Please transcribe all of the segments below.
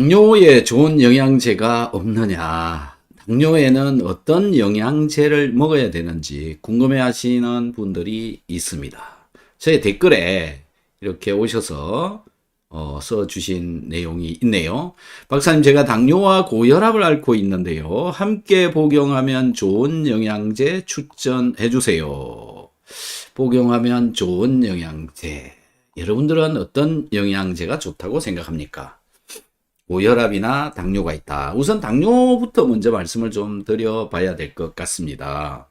당뇨에 좋은 영양제가 없느냐? 당뇨에는 어떤 영양제를 먹어야 되는지 궁금해 하시는 분들이 있습니다. 제 댓글에 이렇게 오셔서 써주신 내용이 있네요. 박사님, 제가 당뇨와 고혈압을 앓고 있는데요. 함께 복용하면 좋은 영양제 추천해 주세요. 복용하면 좋은 영양제. 여러분들은 어떤 영양제가 좋다고 생각합니까? 고혈압이나 당뇨가 있다. 우선 당뇨부터 먼저 말씀을 좀 드려봐야 될 것 같습니다.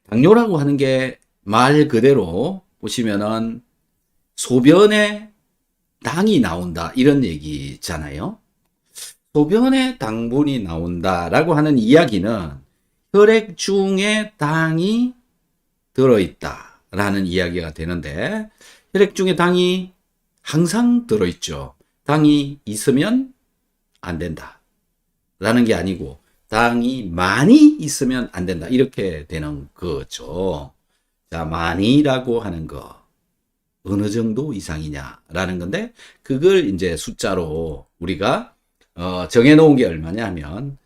당뇨라고 하는 게 말 그대로 보시면은 소변에 당이 나온다 이런 얘기잖아요. 소변에 당분이 나온다라고 하는 이야기는 혈액 중에 당이 들어있다라는 이야기가 되는데, 혈액 중에 당이 항상 들어있죠. 당이 있으면 안 된다 라는 게 아니고 당이 많이 있으면 안 된다 이렇게 되는 거죠. 자, 많이라고 하는 거 어느 정도 이상이냐 라는 건데, 그걸 이제 숫자로 우리가 정해 놓은 게 얼마냐 하면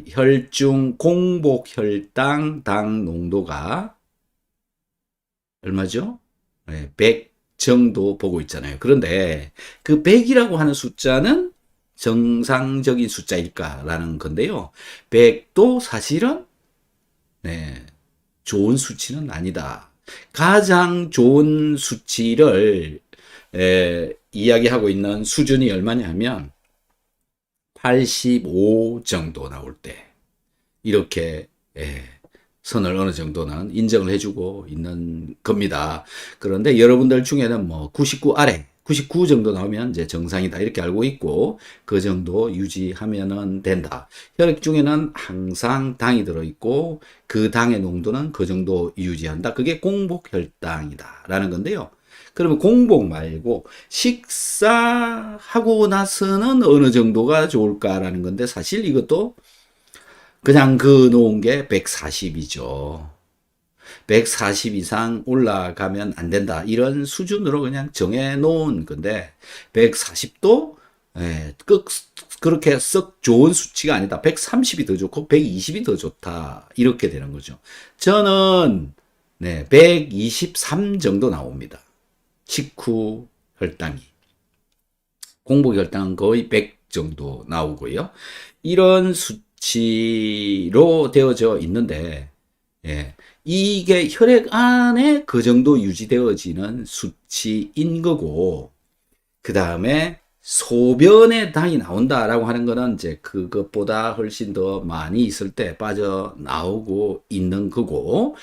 혈중 공복 혈당 당 농도가 얼마죠? 100 정도 보고 있잖아요. 그런데 그 100이라고 하는 숫자는 정상적인 숫자일까라는 건데요. 100도 사실은 좋은 수치는 아니다. 가장 좋은 수치를 이야기하고 있는 수준이 얼마냐 하면 85 정도 나올 때 이렇게 선을 어느 정도는 인정을 해주고 있는 겁니다. 그런데 여러분들 중에는 뭐 99 아래, 99 정도 나오면 이제 정상이다 이렇게 알고 있고, 그 정도 유지하면은 된다. 혈액 중에는 항상 당이 들어있고 그 당의 농도는 그 정도 유지한다. 그게 공복 혈당이다 라는 건데요. 그러면 공복 말고 식사하고 나서는 어느 정도가 좋을까라는 건데, 사실 이것도 그냥 그 놓은 게 140이죠. 140 이상 올라가면 안 된다. 이런 수준으로 그냥 정해 놓은 건데, 140도 그렇게 썩 좋은 수치가 아니다. 130이 더 좋고 120이 더 좋다. 이렇게 되는 거죠. 저는 123 정도 나옵니다. 식후 혈당이. 공복 혈당은 거의 100 정도 나오고요. 이런 수치로 되어져 있는데, 이게 혈액 안에 그 정도 유지되어지는 수치인 거고, 그 다음에 소변에 당이 나온다라고 하는 거는 이제 그것보다 훨씬 더 많이 있을 때 빠져나오고 있는 거고,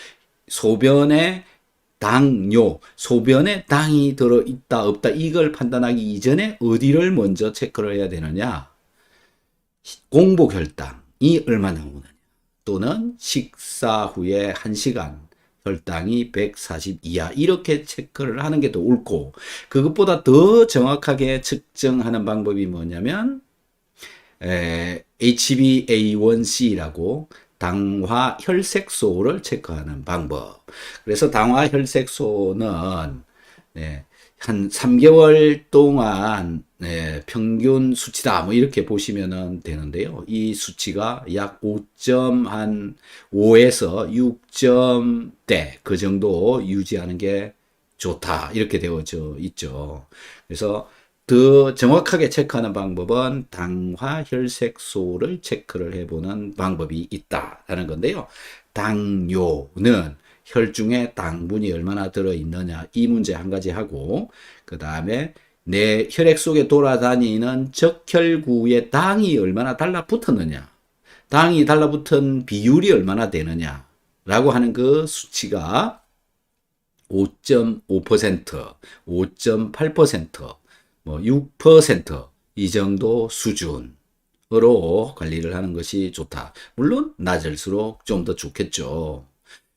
소변에 당뇨, 소변에 당이 들어있다 없다 이걸 판단하기 이전에 어디를 먼저 체크를 해야 되느냐? 공복 혈당이 얼마나 나오느냐, 또는 식사 후에 1시간 혈당이 140 이하 이렇게 체크를 하는 게 더 옳고, 그것보다 더 정확하게 측정하는 방법이 뭐냐면 HbA1c라고 당화 혈색소를 체크하는 방법. 그래서 당화 혈색소는 한 3개월 동안 평균 수치다 뭐 이렇게 보시면 되는데요. 이 수치가 약 5.5에서 6점대 그 정도 유지하는 게 좋다 이렇게 되어져 있죠. 그래서 더 정확하게 체크하는 방법은 당화 혈색소를 체크를 해보는 방법이 있다라는 건데요. 당뇨는 혈중에 당분이 얼마나 들어있느냐 이 문제 한 가지 하고, 그 다음에 내 혈액 속에 돌아다니는 적혈구의 당이 얼마나 달라붙었느냐, 당이 달라붙은 비율이 얼마나 되느냐 라고 하는 그 수치가 5.5%, 5.8%, 뭐 6% 정도 수준으로 관리를 하는 것이 좋다. 물론 낮을수록 좀 더 좋겠죠.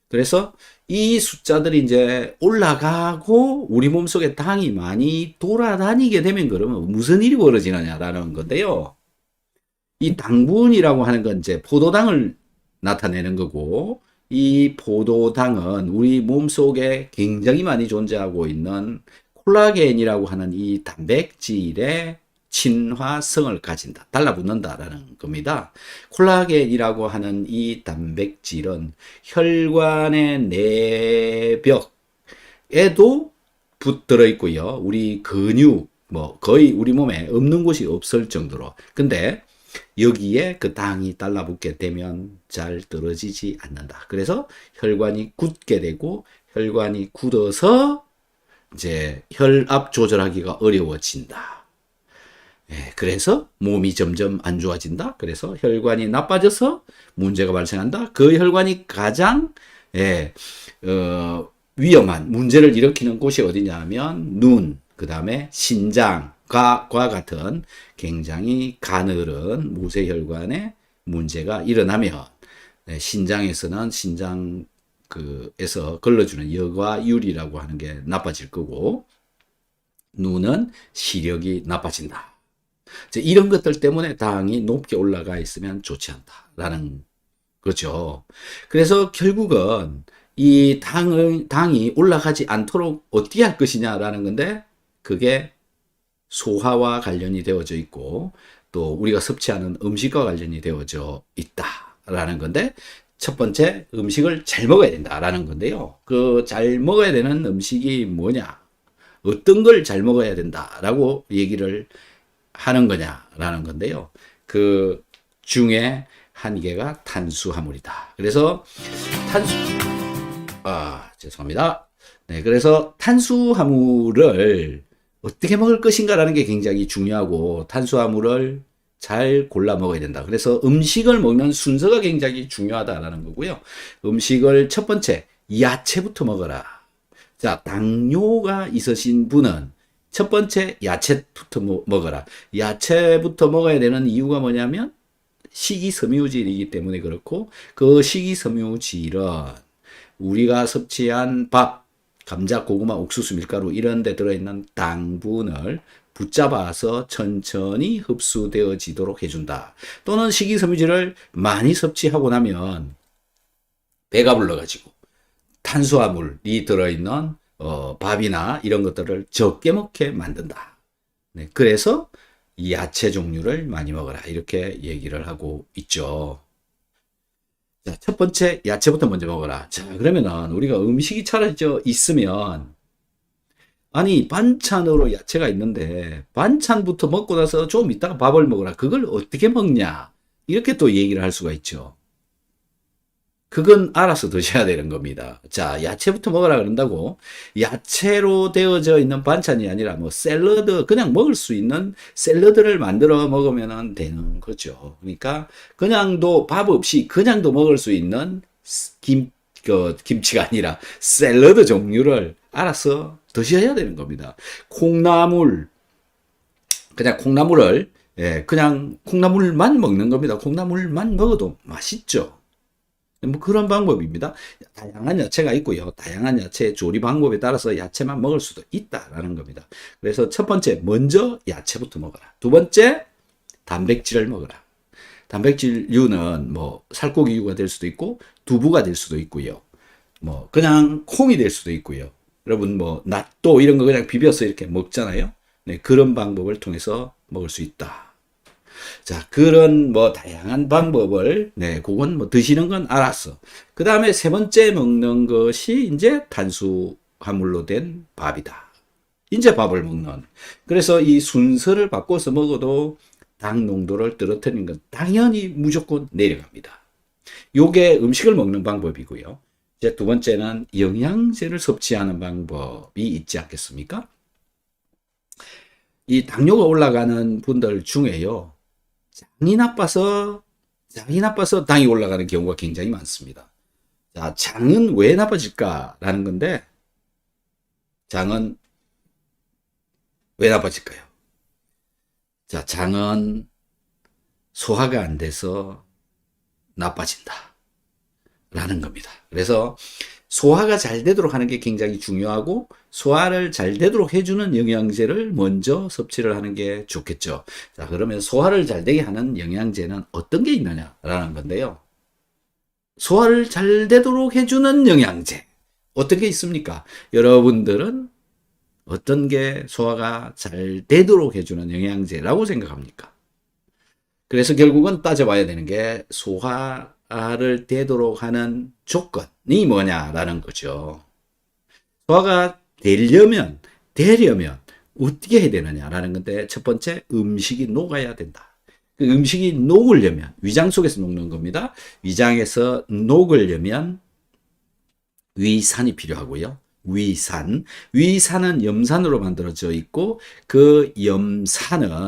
그래서 이 숫자들이 이제 올라가고 우리 몸속에 당이 많이 돌아다니게 되면 그러면 무슨 일이 벌어지느냐라는 건데요. 이 당분이라고 하는 건 이제 포도당을 나타내는 거고, 이 포도당은 우리 몸속에 굉장히 많이 존재하고 있는 콜라겐이라고 하는 이 단백질의 친화성을 가진다. 달라붙는다라는 겁니다. 콜라겐이라고 하는 이 단백질은 혈관의 내벽에도 붙들어 있고요. 우리 근육, 뭐 거의 우리 몸에 없는 곳이 없을 정도로. 근데 여기에 그 당이 달라붙게 되면 잘 떨어지지 않는다. 그래서 혈관이 굳게 되고 혈관이 굳어서 이제 혈압 조절하기가 어려워진다. 예, 그래서 몸이 점점 안 좋아진다. 그래서 혈관이 나빠져서 문제가 발생한다. 그 혈관이 가장 위험한 문제를 일으키는 곳이 어디냐 하면 눈, 그 다음에 신장과 같은 굉장히 가늘은 모세혈관에 문제가 일어나면 신장에서는 신장 에서 걸러주는 여과율이라고 하는 게 나빠질 거고, 눈은 시력이 나빠진다. 이런 것들 때문에 당이 높게 올라가 있으면 좋지 않다라는 거죠. 그래서 결국은 이 당이 올라가지 않도록 어떻게 할 것이냐라는 건데, 그게 소화와 관련이 되어져 있고, 또 우리가 섭취하는 음식과 관련이 되어져 있다라는 건데, 첫 번째, 음식을 잘 먹어야 된다라는 건데요. 그 잘 먹어야 되는 음식이 뭐냐? 어떤 걸 잘 먹어야 된다라고 얘기를 하는 거냐라는 건데요. 그 중에 한 개가 탄수화물이다. 그래서 죄송합니다. 네, 그래서 탄수화물을 어떻게 먹을 것인가라는 게 굉장히 중요하고, 탄수화물을 잘 골라 먹어야 된다. 그래서 음식을 먹는 순서가 굉장히 중요하다라는 거고요. 음식을 첫 번째, 야채부터 먹어라. 자, 당뇨가 있으신 분은 첫 번째 야채부터 먹어라. 야채부터 먹어야 되는 이유가 뭐냐면 식이섬유질이기 때문에 그렇고, 그 식이섬유질은 우리가 섭취한 밥, 감자, 고구마, 옥수수, 밀가루 이런 데 들어있는 당분을 붙잡아서 천천히 흡수되어지도록 해준다. 또는 식이섬유질을 많이 섭취하고 나면 배가 불러가지고 탄수화물이 들어있는 밥이나 이런 것들을 적게 먹게 만든다. 네, 그래서 야채 종류를 많이 먹어라, 이렇게 얘기를 하고 있죠. 자, 첫 번째 야채부터 먼저 먹어라. 자, 그러면은 우리가 음식이 차려져 있으면, 아니 반찬으로 야채가 있는데 반찬부터 먹고 나서 좀 이따가 밥을 먹어라, 그걸 어떻게 먹냐, 이렇게 또 얘기를 할 수가 있죠. 그건 알아서 드셔야 되는 겁니다. 자, 야채부터 먹어라 그런다고 야채로 되어져 있는 반찬이 아니라 뭐 샐러드, 그냥 먹을 수 있는 샐러드를 만들어 먹으면 되는 거죠. 그러니까 그냥도 밥 없이 그냥도 먹을 수 있는 김치가 아니라 샐러드 종류를 알아서 드셔야 되는 겁니다. 콩나물, 그냥 콩나물을, 그냥 콩나물만 먹는 겁니다. 콩나물만 먹어도 맛있죠. 뭐 그런 방법입니다. 다양한 야채가 있고요. 다양한 야채 조리 방법에 따라서 야채만 먹을 수도 있다라는 겁니다. 그래서 첫 번째, 먼저 야채부터 먹어라. 두 번째, 단백질을 먹어라. 단백질류는 뭐 살코기류가 될 수도 있고, 두부가 될 수도 있고요. 뭐 그냥 콩이 될 수도 있고요. 여러분 뭐 낫또 이런 거 그냥 비벼서 이렇게 먹잖아요. 네, 그런 방법을 통해서 먹을 수 있다. 자, 그런 뭐 다양한 방법을, 그건 뭐 드시는 건 알았어. 그 다음에 세 번째 먹는 것이 이제 탄수화물로 된 밥이다. 이제 밥을 먹는. 그래서 이 순서를 바꿔서 먹어도 당 농도를 떨어뜨리는 건 당연히 무조건 내려갑니다. 요게 음식을 먹는 방법이고요. 이제 두 번째는 영양제를 섭취하는 방법이 있지 않겠습니까? 이 당뇨가 올라가는 분들 중에요, 장이 나빠서 당이 올라가는 경우가 굉장히 많습니다. 자, 장은 왜 나빠질까라는 건데, 장은 왜 나빠질까요? 자, 장은 소화가 안 돼서 나빠진다 라는 겁니다. 그래서 소화가 잘 되도록 하는 게 굉장히 중요하고, 소화를 잘 되도록 해주는 영양제를 먼저 섭취를 하는 게 좋겠죠. 자, 그러면 소화를 잘 되게 하는 영양제는 어떤 게 있느냐라는 건데요. 소화를 잘 되도록 해주는 영양제, 어떤 게 있습니까? 여러분들은 어떤 게 소화가 잘 되도록 해주는 영양제라고 생각합니까? 그래서 결국은 따져봐야 되는 게 소화를 되도록 하는 조건이 뭐냐라는 거죠. 소화가 되려면 어떻게 해야 되느냐라는 건데 첫 번째 음식이 녹아야 된다. 그 음식이 녹으려면 위장 속에서 녹는 겁니다. 위장에서 녹으려면 위산이 필요하고요. 위산은 염산으로 만들어져 있고 그 염산의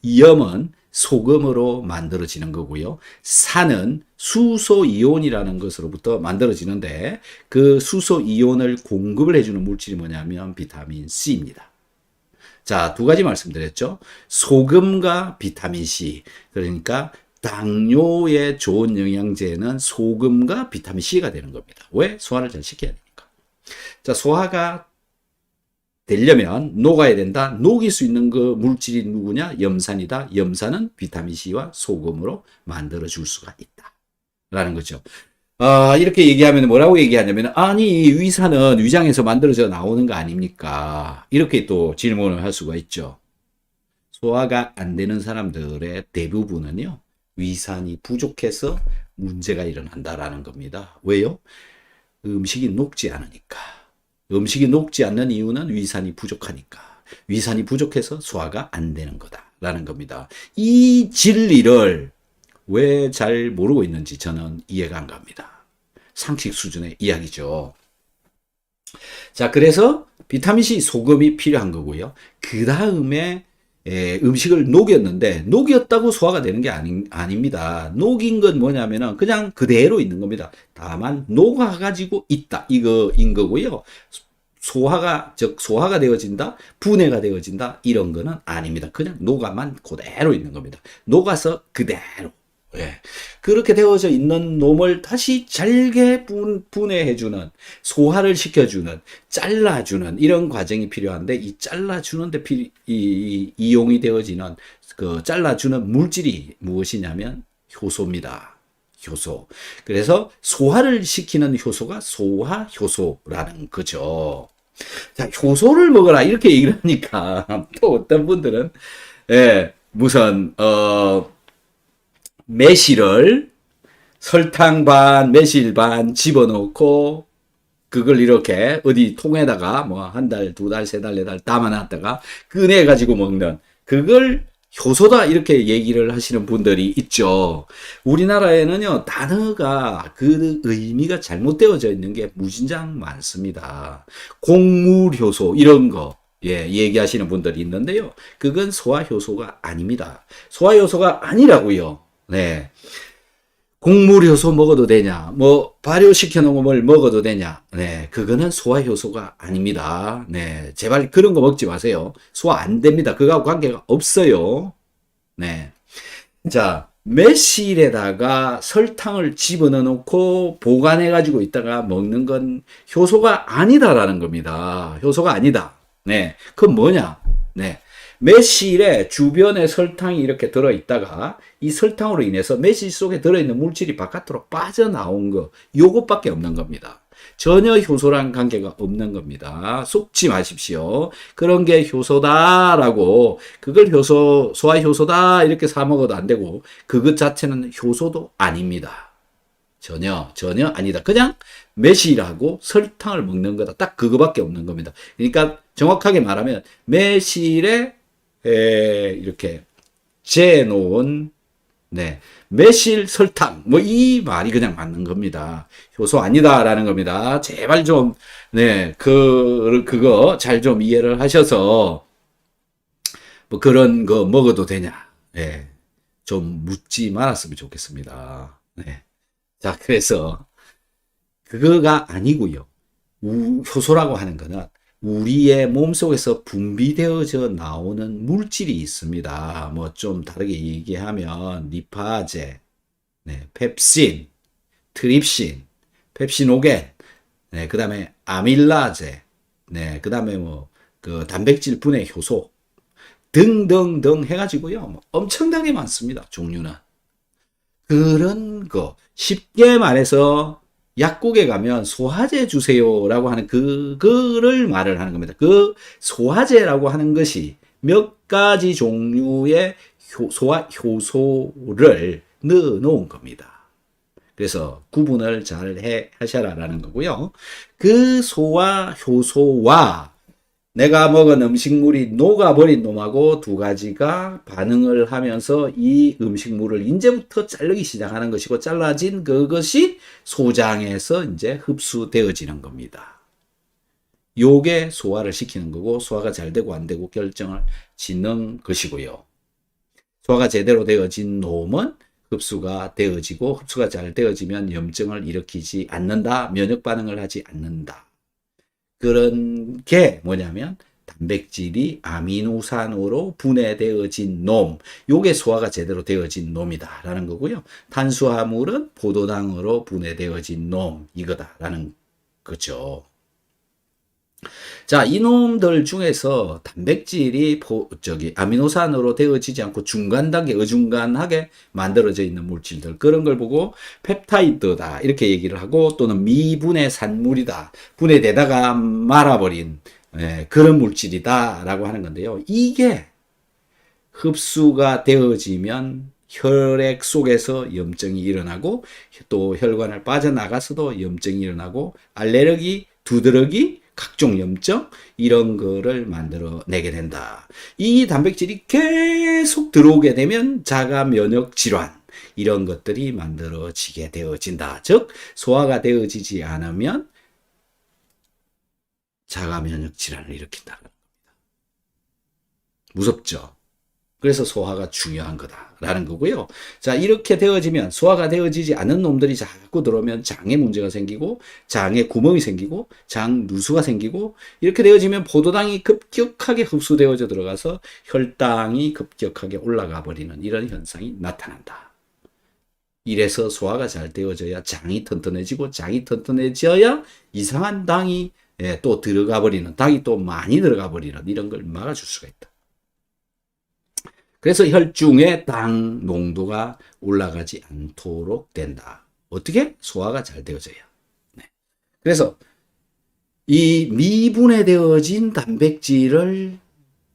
염은 소금으로 만들어지는 거고요. 산은 수소이온이라는 것으로부터 만들어지는데 그 수소이온을 공급을 해주는 물질이 뭐냐면 비타민 C입니다. 자, 두 가지 말씀드렸죠. 소금과 비타민 C. 그러니까 당뇨에 좋은 영양제는 소금과 비타민 C가 되는 겁니다. 왜? 소화를 잘 시켜야 되니까. 자, 소화가 되려면 녹아야 된다. 녹일 수 있는 그 물질이 누구냐? 염산이다. 염산은 비타민 C와 소금으로 만들어 줄 수가 있다. 라는 거죠. 이렇게 얘기하면 뭐라고 얘기하냐면, 아니, 위산은 위장에서 만들어져 나오는 거 아닙니까? 이렇게 또 질문을 할 수가 있죠. 소화가 안 되는 사람들의 대부분은요, 위산이 부족해서 문제가 일어난다라는 겁니다. 왜요? 음식이 녹지 않으니까. 음식이 녹지 않는 이유는 위산이 부족하니까. 위산이 부족해서 소화가 안 되는 거다라는 겁니다. 이 진리를 왜 잘 모르고 있는지 저는 이해가 안 갑니다. 상식 수준의 이야기죠. 자, 그래서 비타민C 소금이 필요한 거고요. 그 다음에 음식을 녹였는데 녹였다고 소화가 되는 게 아닙니다. 녹인 건 뭐냐면은 그냥 그대로 있는 겁니다. 다만 녹아가지고 있다 이거인 거고요. 소화가 되어진다, 분해가 되어진다 이런 거는 아닙니다. 그냥 녹아만 그대로 있는 겁니다. 녹아서 그대로. 예. 그렇게 되어져 있는 놈을 다시 잘게 분해해주는, 소화를 시켜주는, 잘라주는 이런 과정이 필요한데 이 잘라주는데 이용이 되어지는 그 잘라주는 물질이 무엇이냐면 효소입니다. 효소. 그래서 소화를 시키는 효소가 소화효소라는 거죠. 자, 효소를 먹어라 이렇게 얘기를 하니까 또 어떤 분들은 무슨 매실을 설탕 반, 매실 반 집어넣고 그걸 이렇게 어디 통에다가 뭐 한 달, 두 달, 세 달, 네 달 담아놨다가 꺼내가지고 먹는 그걸 효소다 이렇게 얘기를 하시는 분들이 있죠. 우리나라에는요 단어가 그 의미가 잘못되어져 있는 게 무진장 많습니다. 곡물효소 이런 거 얘기하시는 분들이 있는데요. 그건 소화효소가 아닙니다. 소화효소가 아니라고요. 네. 곡물효소 먹어도 되냐? 뭐 발효시켜 놓은 걸 먹어도 되냐? 네, 그거는 소화효소가 아닙니다. 네, 제발 그런 거 먹지 마세요. 소화 안 됩니다. 그거하고 관계가 없어요. 네, 자 매실에다가 설탕을 집어넣어 놓고 보관해 가지고 있다가 먹는 건 효소가 아니다라는 겁니다. 효소가 아니다. 네, 그건 뭐냐? 네. 매실의 주변에 설탕이 이렇게 들어있다가 이 설탕으로 인해서 매실 속에 들어있는 물질이 바깥으로 빠져나온 거 요것밖에 없는 겁니다. 전혀 효소랑 관계가 없는 겁니다. 속지 마십시오. 그런 게 효소다라고 그걸 소화효소다 이렇게 사 먹어도 안 되고 그것 자체는 효소도 아닙니다. 전혀 아니다. 그냥 매실하고 설탕을 먹는 거다. 딱 그거밖에 없는 겁니다. 그러니까 정확하게 말하면 매실에 이렇게 재놓은 매실 설탕 뭐 이 말이 그냥 맞는 겁니다. 효소 아니다라는 겁니다. 제발 좀 그거 잘 좀 이해를 하셔서 뭐 그런 거 먹어도 되냐 좀 묻지 말았으면 좋겠습니다. 자, 그래서 그거가 아니고요. 효소라고 하는 거는 우리의 몸속에서 분비되어져 나오는 물질이 있습니다. 뭐 좀 다르게 얘기하면 리파제, 펩신, 트립신, 펩시노겐, 그 다음에 아밀라제, 그 다음에 뭐 그 단백질 분해 효소 등등등 해가지고요. 뭐 엄청나게 많습니다. 종류는. 그런 거 쉽게 말해서 약국에 가면 소화제 주세요라고 하는 그거를 말을 하는 겁니다. 그 소화제라고 하는 것이 몇 가지 종류의 소화 효소를 넣어 놓은 겁니다. 그래서 구분을 잘 하셔라라는 거고요. 그 소화 효소와 내가 먹은 음식물이 녹아버린 놈하고 두 가지가 반응을 하면서 이 음식물을 이제부터 자르기 시작하는 것이고, 잘라진 그것이 소장에서 이제 흡수되어지는 겁니다. 요게 소화를 시키는 거고, 소화가 잘 되고 안 되고 결정을 짓는 것이고요. 소화가 제대로 되어진 놈은 흡수가 되어지고, 흡수가 잘 되어지면 염증을 일으키지 않는다, 면역 반응을 하지 않는다. 그런 게 뭐냐면 단백질이 아미노산으로 분해되어진 놈, 요게 소화가 제대로 되어진 놈이다라는 거고요. 탄수화물은 포도당으로 분해되어진 놈, 이거다라는 거죠. 자, 이놈들 중에서 단백질이 아미노산으로 되어지지 않고 중간 단계, 어중간하게 만들어져 있는 물질들, 그런 걸 보고 펩타이드다 이렇게 얘기를 하고, 또는 미분해 산물이다, 분해되다가 말아버린 그런 물질이다 라고 하는 건데요. 이게 흡수가 되어지면 혈액 속에서 염증이 일어나고, 또 혈관을 빠져나가서도 염증이 일어나고, 알레르기, 두드러기, 각종 염증, 이런 거를 만들어내게 된다. 이 단백질이 계속 들어오게 되면 자가 면역 질환, 이런 것들이 만들어지게 되어진다. 즉 소화가 되어지지 않으면 자가 면역 질환을 일으킨다. 무섭죠? 그래서 소화가 중요한 거다라는 거고요. 자, 이렇게 되어지면, 소화가 되어지지 않은 놈들이 자꾸 들어오면 장에 문제가 생기고, 장에 구멍이 생기고, 장 누수가 생기고, 이렇게 되어지면 포도당이 급격하게 흡수되어져 들어가서 혈당이 급격하게 올라가 버리는 이런 현상이 나타난다. 이래서 소화가 잘 되어져야 장이 튼튼해지고, 장이 튼튼해져야 이상한 당이 또 들어가 버리는, 당이 또 많이 들어가 버리는 이런 걸 막아줄 수가 있다. 그래서 혈중의 당 농도가 올라가지 않도록 된다. 어떻게? 소화가 잘 되어져야. 네. 그래서 이 미분해되어진 단백질을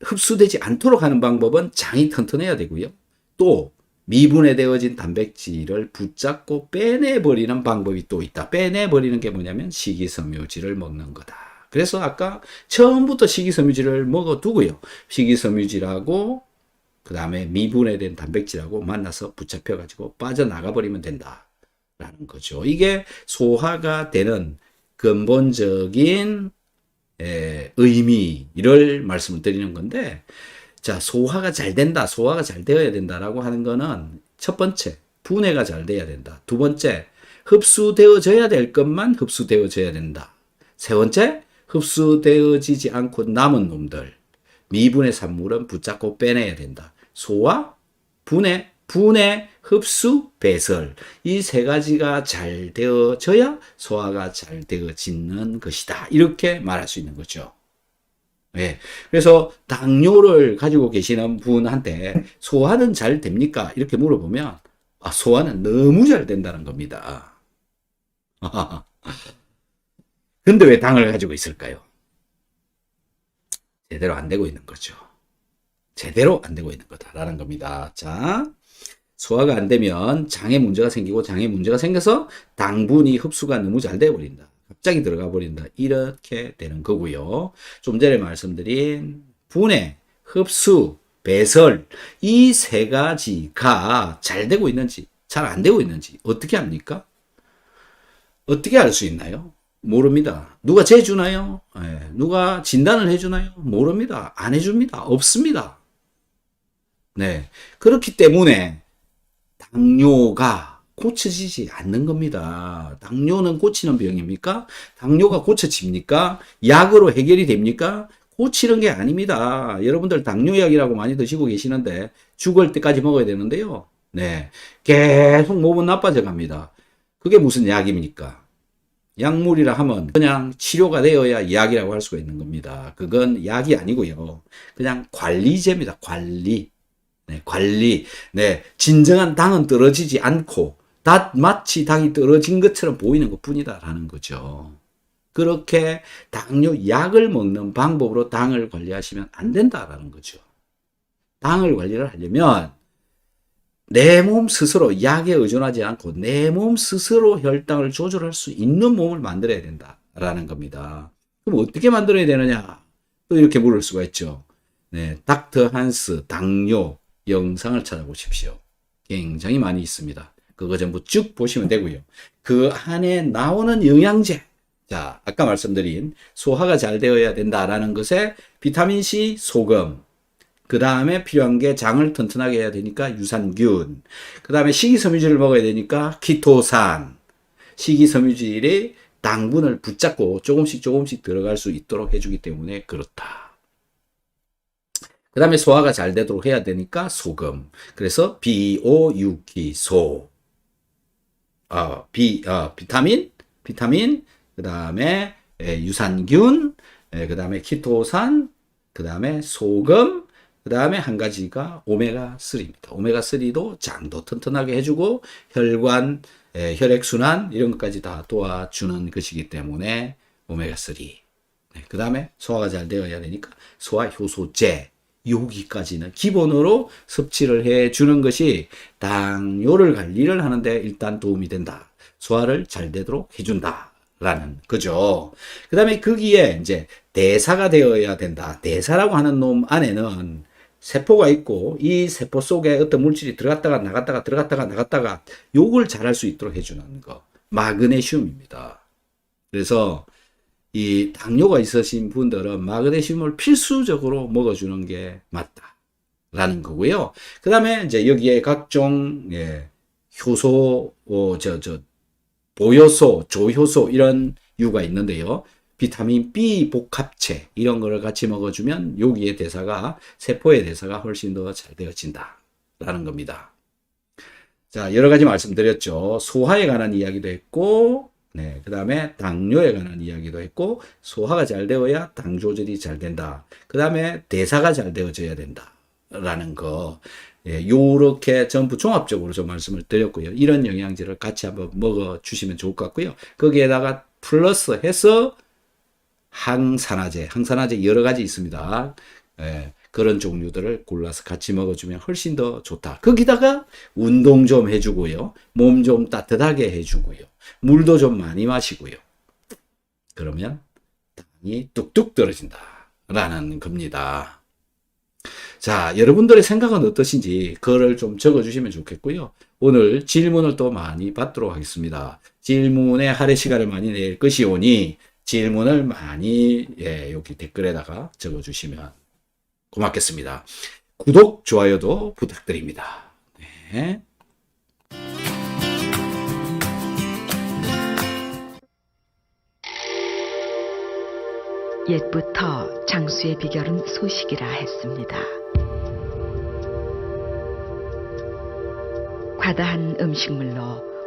흡수되지 않도록 하는 방법은 장이 튼튼해야 되고요. 또 미분해되어진 단백질을 붙잡고 빼내버리는 방법이 또 있다. 빼내버리는 게 뭐냐면 식이섬유질을 먹는 거다. 그래서 아까 처음부터 식이섬유질을 먹어두고요. 식이섬유질하고 그 다음에 미분해된 단백질하고 만나서 붙잡혀가지고 빠져나가 버리면 된다라는 거죠. 이게 소화가 되는 근본적인 의미를 말씀을 드리는 건데, 자, 소화가 잘 된다, 소화가 잘 되어야 된다라고 하는 거는 첫 번째, 분해가 잘 돼야 된다. 두 번째, 흡수되어져야 될 것만 흡수되어져야 된다. 세 번째, 흡수되어지지 않고 남은 놈들, 미분해 산물은 붙잡고 빼내야 된다. 소화, 분해, 흡수, 배설. 이 세 가지가 잘 되어져야 소화가 잘 되어지는 것이다. 이렇게 말할 수 있는 거죠. 네. 그래서 당뇨를 가지고 계시는 분한테 소화는 잘 됩니까? 이렇게 물어보면, 소화는 너무 잘 된다는 겁니다. 근데 왜 당을 가지고 있을까요? 제대로 안 되고 있는 거죠. 제대로 안 되고 있는 거다라는 겁니다. 자, 소화가 안 되면 장에 문제가 생기고, 장에 문제가 생겨서 당분이 흡수가 너무 잘 돼 버린다. 갑자기 들어가 버린다. 이렇게 되는 거고요. 좀 전에 말씀드린 분해, 흡수, 배설, 이 세 가지가 잘 되고 있는지, 잘 안 되고 있는지 어떻게 합니까? 어떻게 알 수 있나요? 모릅니다. 누가 재주나요? 누가 진단을 해주나요? 모릅니다. 안 해줍니다. 없습니다. 네. 그렇기 때문에 당뇨가 고쳐지지 않는 겁니다. 당뇨는 고치는 병입니까? 당뇨가 고쳐집니까? 약으로 해결이 됩니까? 고치는 게 아닙니다. 여러분들 당뇨약이라고 많이 드시고 계시는데 죽을 때까지 먹어야 되는데요. 네. 계속 몸은 나빠져 갑니다. 그게 무슨 약입니까? 약물이라 하면 그냥 치료가 되어야 약이라고 할 수가 있는 겁니다. 그건 약이 아니고요. 그냥 관리제입니다. 관리. 네, 관리. 네, 진정한 당은 떨어지지 않고 마치 당이 떨어진 것처럼 보이는 것 뿐이다라는 거죠. 그렇게 당뇨 약을 먹는 방법으로 당을 관리하시면 안 된다라는 거죠. 당을 관리를 하려면 내 몸 스스로 약에 의존하지 않고 내 몸 스스로 혈당을 조절할 수 있는 몸을 만들어야 된다라는 겁니다. 그럼 어떻게 만들어야 되느냐? 또 이렇게 물을 수가 있죠. 네, 닥터 한스 당뇨 영상을 찾아보십시오. 굉장히 많이 있습니다. 그거 전부 쭉 보시면 되고요. 그 안에 나오는 영양제. 자, 아까 말씀드린 소화가 잘 되어야 된다라는 것에 비타민C, 소금, 그 다음에 필요한 게 장을 튼튼하게 해야 되니까 유산균, 그 다음에 식이섬유질을 먹어야 되니까 키토산, 식이섬유질이 당분을 붙잡고 조금씩 들어갈 수 있도록 해주기 때문에 그렇다. 그 다음에 소화가 잘 되도록 해야 되니까 소금. 그래서 비오유기소, 비타민, 그 다음에 유산균, 그 다음에 키토산, 그 다음에 소금, 그 다음에 한 가지가 오메가3입니다. 오메가3도 장도 튼튼하게 해주고 혈관, 혈액순환 이런 것까지 다 도와주는 것이기 때문에 오메가3. 그 다음에 소화가 잘 되어야 되니까 소화효소제, 여기까지는 기본으로 섭취를 해주는 것이 당뇨를 관리를 하는데 일단 도움이 된다. 소화를 잘 되도록 해준다. 라는 거죠. 그 다음에 거기에 이제 대사가 되어야 된다. 대사라고 하는 놈 안에는 세포가 있고 이 세포 속에 어떤 물질이 들어갔다가 나갔다가 들어갔다가 나갔다가 요걸 잘할 수 있도록 해주는 거. 마그네슘입니다. 그래서 이 당뇨가 있으신 분들은 마그네슘을 필수적으로 먹어주는 게 맞다라는 거고요. 그 다음에 이제 여기에 각종 효소, 보효소, 조효소 이런 유가 있는데요. 비타민 B 복합체 이런 거를 같이 먹어주면 여기의 대사가 세포의 대사가 훨씬 더 잘 되어진다라는 겁니다. 자, 여러 가지 말씀드렸죠. 소화에 관한 이야기도 했고, 네, 그 다음에 당뇨에 관한 이야기도 했고, 소화가 잘 되어야 당 조절이 잘 된다. 그 다음에 대사가 잘 되어져야 된다라는 거. 요렇게 전부 종합적으로 좀 말씀을 드렸고요. 이런 영양제를 같이 한번 먹어 주시면 좋을 것 같고요. 거기에다가 플러스 해서 항산화제 여러 가지 있습니다. 그런 종류들을 골라서 같이 먹어주면 훨씬 더 좋다. 거기다가 운동 좀 해주고요. 몸 좀 따뜻하게 해주고요. 물도 좀 많이 마시고요. 그러면 당이 뚝뚝 떨어진다라는 겁니다. 자, 여러분들의 생각은 어떠신지 그거를 좀 적어주시면 좋겠고요. 오늘 질문을 또 많이 받도록 하겠습니다. 질문에 할애 시간을 많이 낼 것이오니 질문을 많이 여기 댓글에다가 적어주시면 고맙겠습니다. 구독, 좋아요도 부탁드립니다. 네. 옛부터 장수의 비결은 소식이라 했습니다. 과다한 음식물로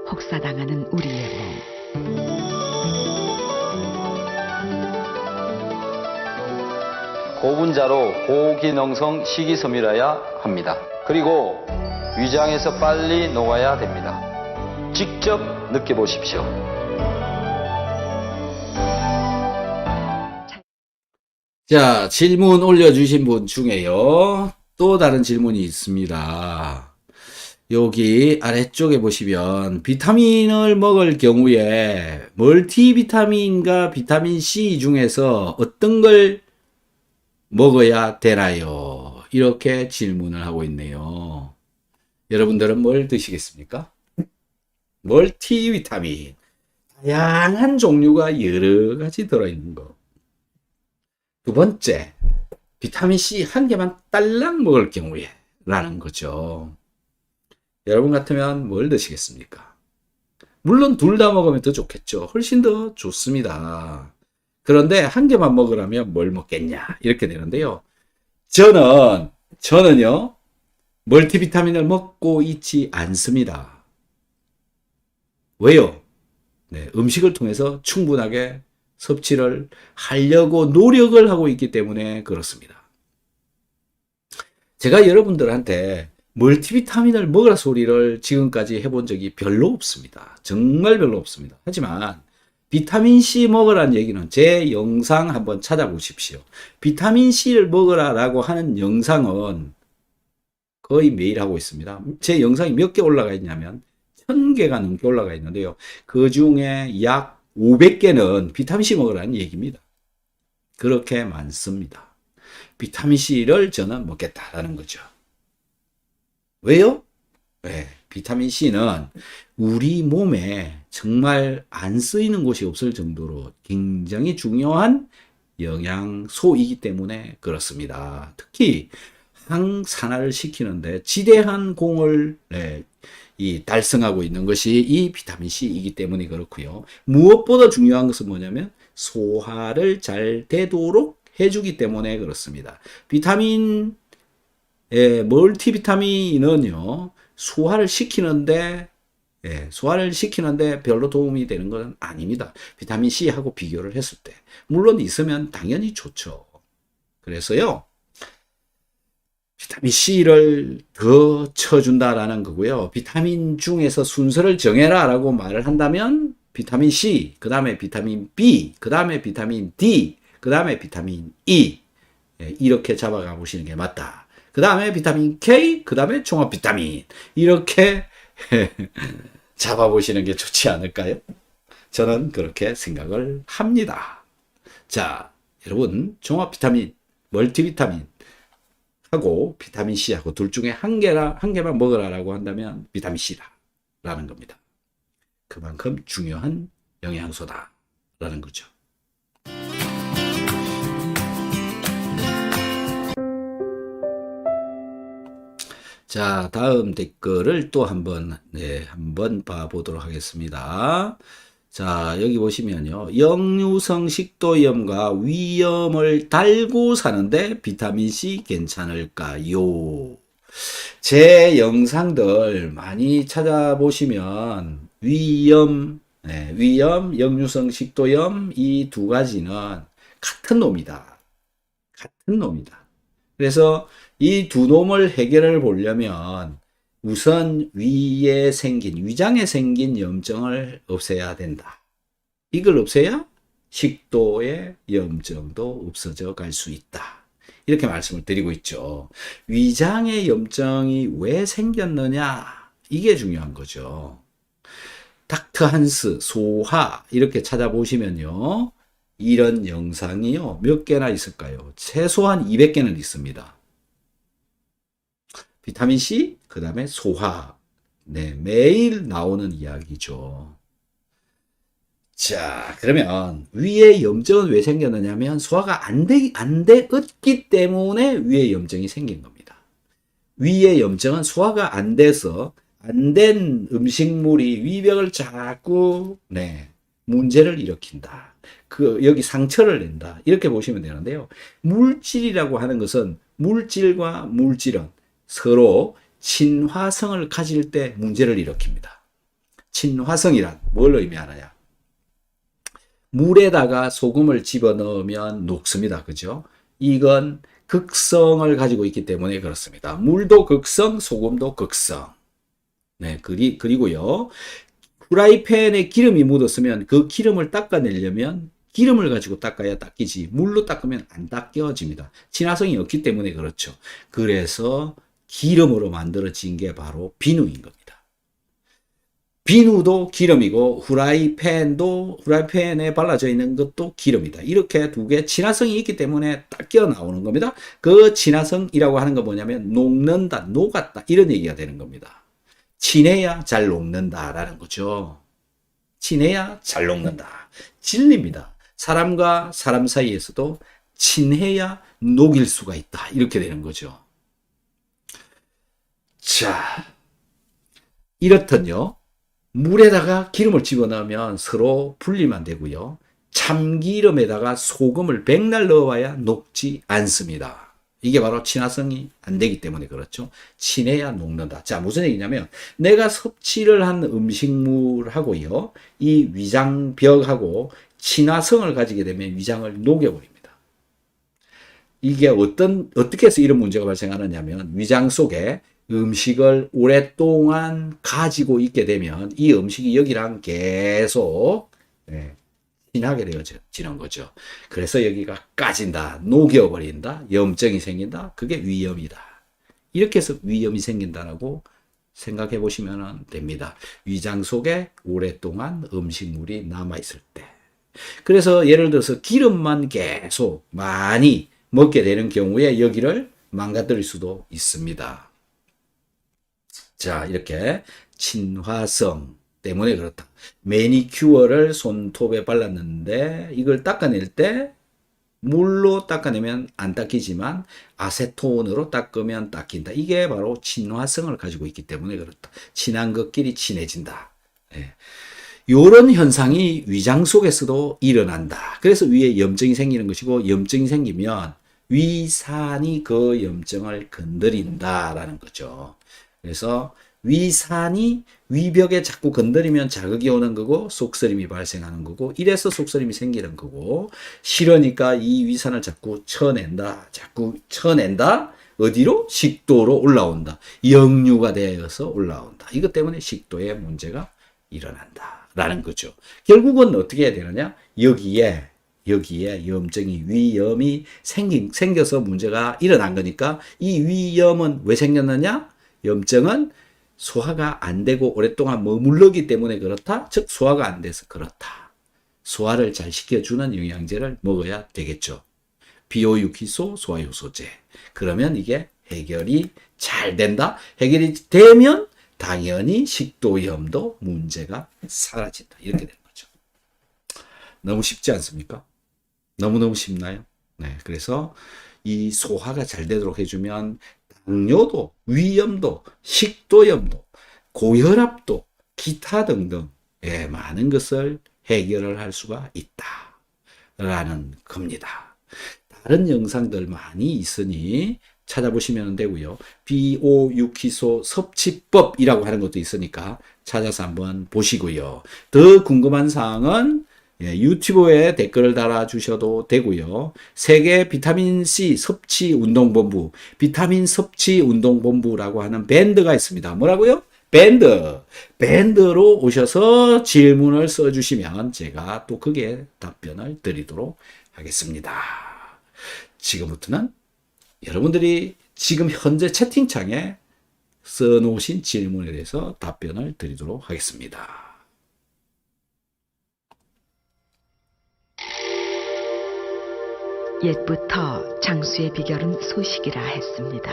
혹사당하는 우리의 몸. 고분자로 고기능성 식이섬유라야 합니다. 그리고 위장에서 빨리 녹아야 됩니다. 직접 느껴보십시오. 자, 질문 올려주신 분 중에요. 또 다른 질문이 있습니다. 여기 아래쪽에 보시면 비타민을 먹을 경우에 멀티비타민과 비타민C 중에서 어떤 걸 먹어야 되나요? 이렇게 질문을 하고 있네요. 여러분들은 뭘 드시겠습니까? 멀티비타민. 다양한 종류가 여러 가지 들어있는 거. 두 번째, 비타민C 한 개만 딸랑 먹을 경우에 라는 거죠. 여러분 같으면 뭘 드시겠습니까? 물론 둘 다 먹으면 더 좋겠죠. 훨씬 더 좋습니다. 그런데 한 개만 먹으라면 뭘 먹겠냐 이렇게 되는데요. 저는요 멀티비타민을 먹고 있지 않습니다. 왜요? 네, 음식을 통해서 충분하게 섭취를 하려고 노력을 하고 있기 때문에 그렇습니다. 제가 여러분들한테 멀티비타민을 먹으라 소리를 지금까지 해본 적이 별로 없습니다. 정말 별로 없습니다. 하지만 비타민C 먹으라는 얘기는 제 영상 한번 찾아보십시오. 비타민C를 먹으라라고 하는 영상은 거의 매일 하고 있습니다. 제 영상이 몇 개 올라가 있냐면 1000개가 넘게 올라가 있는데요. 그 중에 약 500개는 비타민C 먹으라는 얘기입니다. 그렇게 많습니다. 비타민C를 저는 먹겠다라는 거죠. 왜요? 네, 비타민C는 우리 몸에 정말 안 쓰이는 곳이 없을 정도로 굉장히 중요한 영양소이기 때문에 그렇습니다. 특히 항산화를 시키는데 지대한 공을 달성하고 있는 것이 이 비타민C이기 때문에 그렇고요. 무엇보다 중요한 것은 뭐냐면 소화를 잘 되도록 해주기 때문에 그렇습니다. 멀티비타민은요, 소화를 시키는데 별로 도움이 되는 건 아닙니다. 비타민 C하고 비교를 했을 때. 물론 있으면 당연히 좋죠. 그래서요, 비타민 C를 더 쳐준다라는 거고요. 비타민 중에서 순서를 정해라 라고 말을 한다면, 비타민 C, 그 다음에 비타민 B, 그 다음에 비타민 D, 그 다음에 비타민 E. 이렇게 잡아가 보시는 게 맞다. 그 다음에 비타민 K, 그 다음에 종합 비타민. 이렇게 잡아보시는 게 좋지 않을까요? 저는 그렇게 생각을 합니다. 자, 여러분, 종합 비타민, 멀티비타민 하고 비타민 C하고 둘 중에 한 개만 먹으라라고 한다면 비타민 C라는 겁니다. 그만큼 중요한 영양소다라는 거죠. 자, 다음 댓글을 또 한번 봐보도록 하겠습니다. 자, 여기 보시면요. 역류성 식도염과 위염을 달고 사는데 비타민C 괜찮을까요? 제 영상들 많이 찾아보시면 위염, 역류성 식도염 이 두 가지는 같은 놈이다. 같은 놈이다. 그래서 이 두 놈을 해결을 보려면 우선 위장에 생긴 염증을 없애야 된다. 이걸 없애야 식도의 염증도 없어져 갈 수 있다. 이렇게 말씀을 드리고 있죠. 위장의 염증이 왜 생겼느냐? 이게 중요한 거죠. 닥터 한스, 소화 이렇게 찾아보시면요. 이런 영상이요. 몇 개나 있을까요? 최소한 200개는 있습니다. 비타민C, 그 다음에 소화. 매일 나오는 이야기죠. 자, 그러면 위에 염증은 왜 생겼느냐면 소화가 안 되었기 때문에 위에 염증이 생긴 겁니다. 위에 염증은 소화가 안 돼서 안 된 음식물이 위벽을 자꾸 문제를 일으킨다. 여기 상처를 낸다. 이렇게 보시면 되는데요. 물질이라고 하는 것은 물질과 물질은 서로 친화성을 가질 때 문제를 일으킵니다. 친화성이란 뭘 의미하느냐? 물에다가 소금을 집어넣으면 녹습니다. 그죠? 이건 극성을 가지고 있기 때문에 그렇습니다. 물도 극성, 소금도 극성. 그리고요. 프라이팬에 기름이 묻었으면 그 기름을 닦아내려면 기름을 가지고 닦아야 닦이지 물로 닦으면 안 닦여집니다. 친화성이 없기 때문에 그렇죠. 그래서 기름으로 만들어진 게 바로 비누인 겁니다. 비누도 기름이고 후라이팬에 발라져 있는 것도 기름이다. 이렇게 두 개 친화성이 있기 때문에 닦여 나오는 겁니다. 그 친화성이라고 하는 건 뭐냐면 녹는다, 녹았다 이런 얘기가 되는 겁니다. 친해야 잘 녹는다라는 거죠. 친해야 잘 녹는다. 진리입니다. 사람과 사람 사이에서도 친해야 녹일 수가 있다. 이렇게 되는 거죠. 자, 이렇던요. 물에다가 기름을 집어넣으면 서로 분리만 되고요. 참기름에다가 소금을 백날 넣어봐야 녹지 않습니다. 이게 바로 친화성이 안 되기 때문에 그렇죠. 친해야 녹는다. 자, 무슨 얘기냐면 내가 섭취를 한 음식물하고요. 이 위장벽하고 친화성을 가지게 되면 위장을 녹여버립니다. 이게 어떻게 해서 이런 문제가 발생하느냐면 위장 속에 음식을 오랫동안 가지고 있게 되면 이 음식이 여기랑 계속 친하게 되어지는 거죠. 그래서 여기가 까진다, 녹여버린다, 염증이 생긴다. 그게 위염이다. 이렇게 해서 위염이 생긴다라고 생각해 보시면 됩니다. 위장 속에 오랫동안 음식물이 남아있을 때. 그래서 예를 들어서 기름만 계속 많이 먹게 되는 경우에 여기를 망가뜨릴 수도 있습니다. 자, 이렇게 친화성 때문에 그렇다. 매니큐어를 손톱에 발랐는데 이걸 닦아낼 때 물로 닦아내면 안 닦이지만 아세톤으로 닦으면 닦인다. 이게 바로 친화성을 가지고 있기 때문에 그렇다. 친한 것끼리 친해진다. 이런 현상이 위장 속에서도 일어난다. 그래서 위에 염증이 생기는 것이고, 염증이 생기면 위산이 그 염증을 건드린다라는 거죠. 그래서 위산이 위벽에 자꾸 건드리면 자극이 오는 거고 속쓰림이 발생하는 거고, 이래서 속쓰림이 생기는 거고, 싫으니까 이 위산을 자꾸 쳐낸다. 어디로? 식도로 올라온다. 역류가 되어서 올라온다. 이것 때문에 식도에 문제가 일어난다 라는 거죠. 결국은 어떻게 해야 되느냐? 여기에 염증이, 위염이 생겨서 문제가 일어난 거니까, 이 위염은 왜 생겼느냐? 염증은 소화가 안 되고 오랫동안 머물렀기 때문에 그렇다. 즉 소화가 안 돼서 그렇다. 소화를 잘 시켜주는 영양제를 먹어야 되겠죠. 비오유키소 소화효소제. 그러면 이게 해결이 잘 된다. 해결이 되면 당연히 식도염도 문제가 사라진다. 이렇게 되는 거죠. 너무 쉽지 않습니까? 너무너무 쉽나요? 네. 그래서 이 소화가 잘 되도록 해주면 당뇨도, 위염도, 식도염도, 고혈압도, 기타 등등 많은 것을 해결을 할 수가 있다라는 겁니다. 다른 영상들 많이 있으니 찾아보시면 되고요. 비오유키소 섭취법이라고 하는 것도 있으니까 찾아서 한번 보시고요. 더 궁금한 사항은 유튜브에 댓글을 달아주셔도 되고요. 세계 비타민C 섭취운동본부, 비타민 섭취운동본부라고 하는 밴드가 있습니다. 뭐라고요? 밴드로 오셔서 질문을 써주시면 제가 또 그게 답변을 드리도록 하겠습니다. 지금부터는 여러분들이 지금 현재 채팅창에 써놓으신 질문에 대해서 답변을 드리도록 하겠습니다. 옛부터 장수의 비결은 소식이라 했습니다.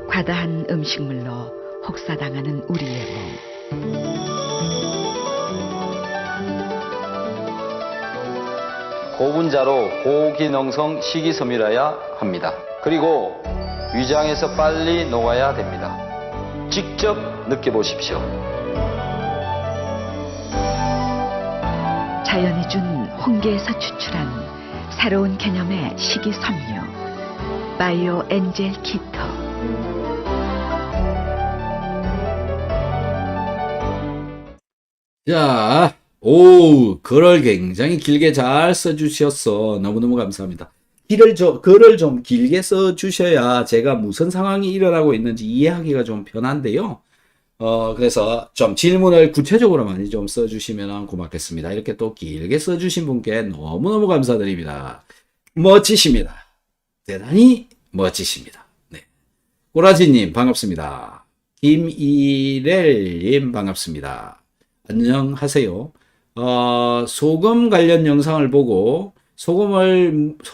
과다한 음식물로 혹사당하는 우리의 몸. 고분자로 고기능성 식이섬유라야 합니다. 그리고 위장에서 빨리 녹아야 됩니다. 직접 느껴보십시오. 자연이 준 홍게에서 추출한 새로운 개념의 식이섬유 바이오 엔젤 키토. 자, 글을 굉장히 길게 잘 써주셨어. 너무너무 감사합니다. 글을 좀 길게 써주셔야 제가 무슨 상황이 일어나고 있는지 이해하기가 좀 편한데요. 그래서 좀 질문을 구체적으로 많이 좀 써주시면 고맙겠습니다. 이렇게 또 길게 써주신 분께 너무너무 감사드립니다. 멋지십니다. 대단히 멋지십니다. 네. 꼬라지님 반갑습니다. 김이렐님 반갑습니다. 안녕하세요. 소금 관련 영상을 보고 소금물을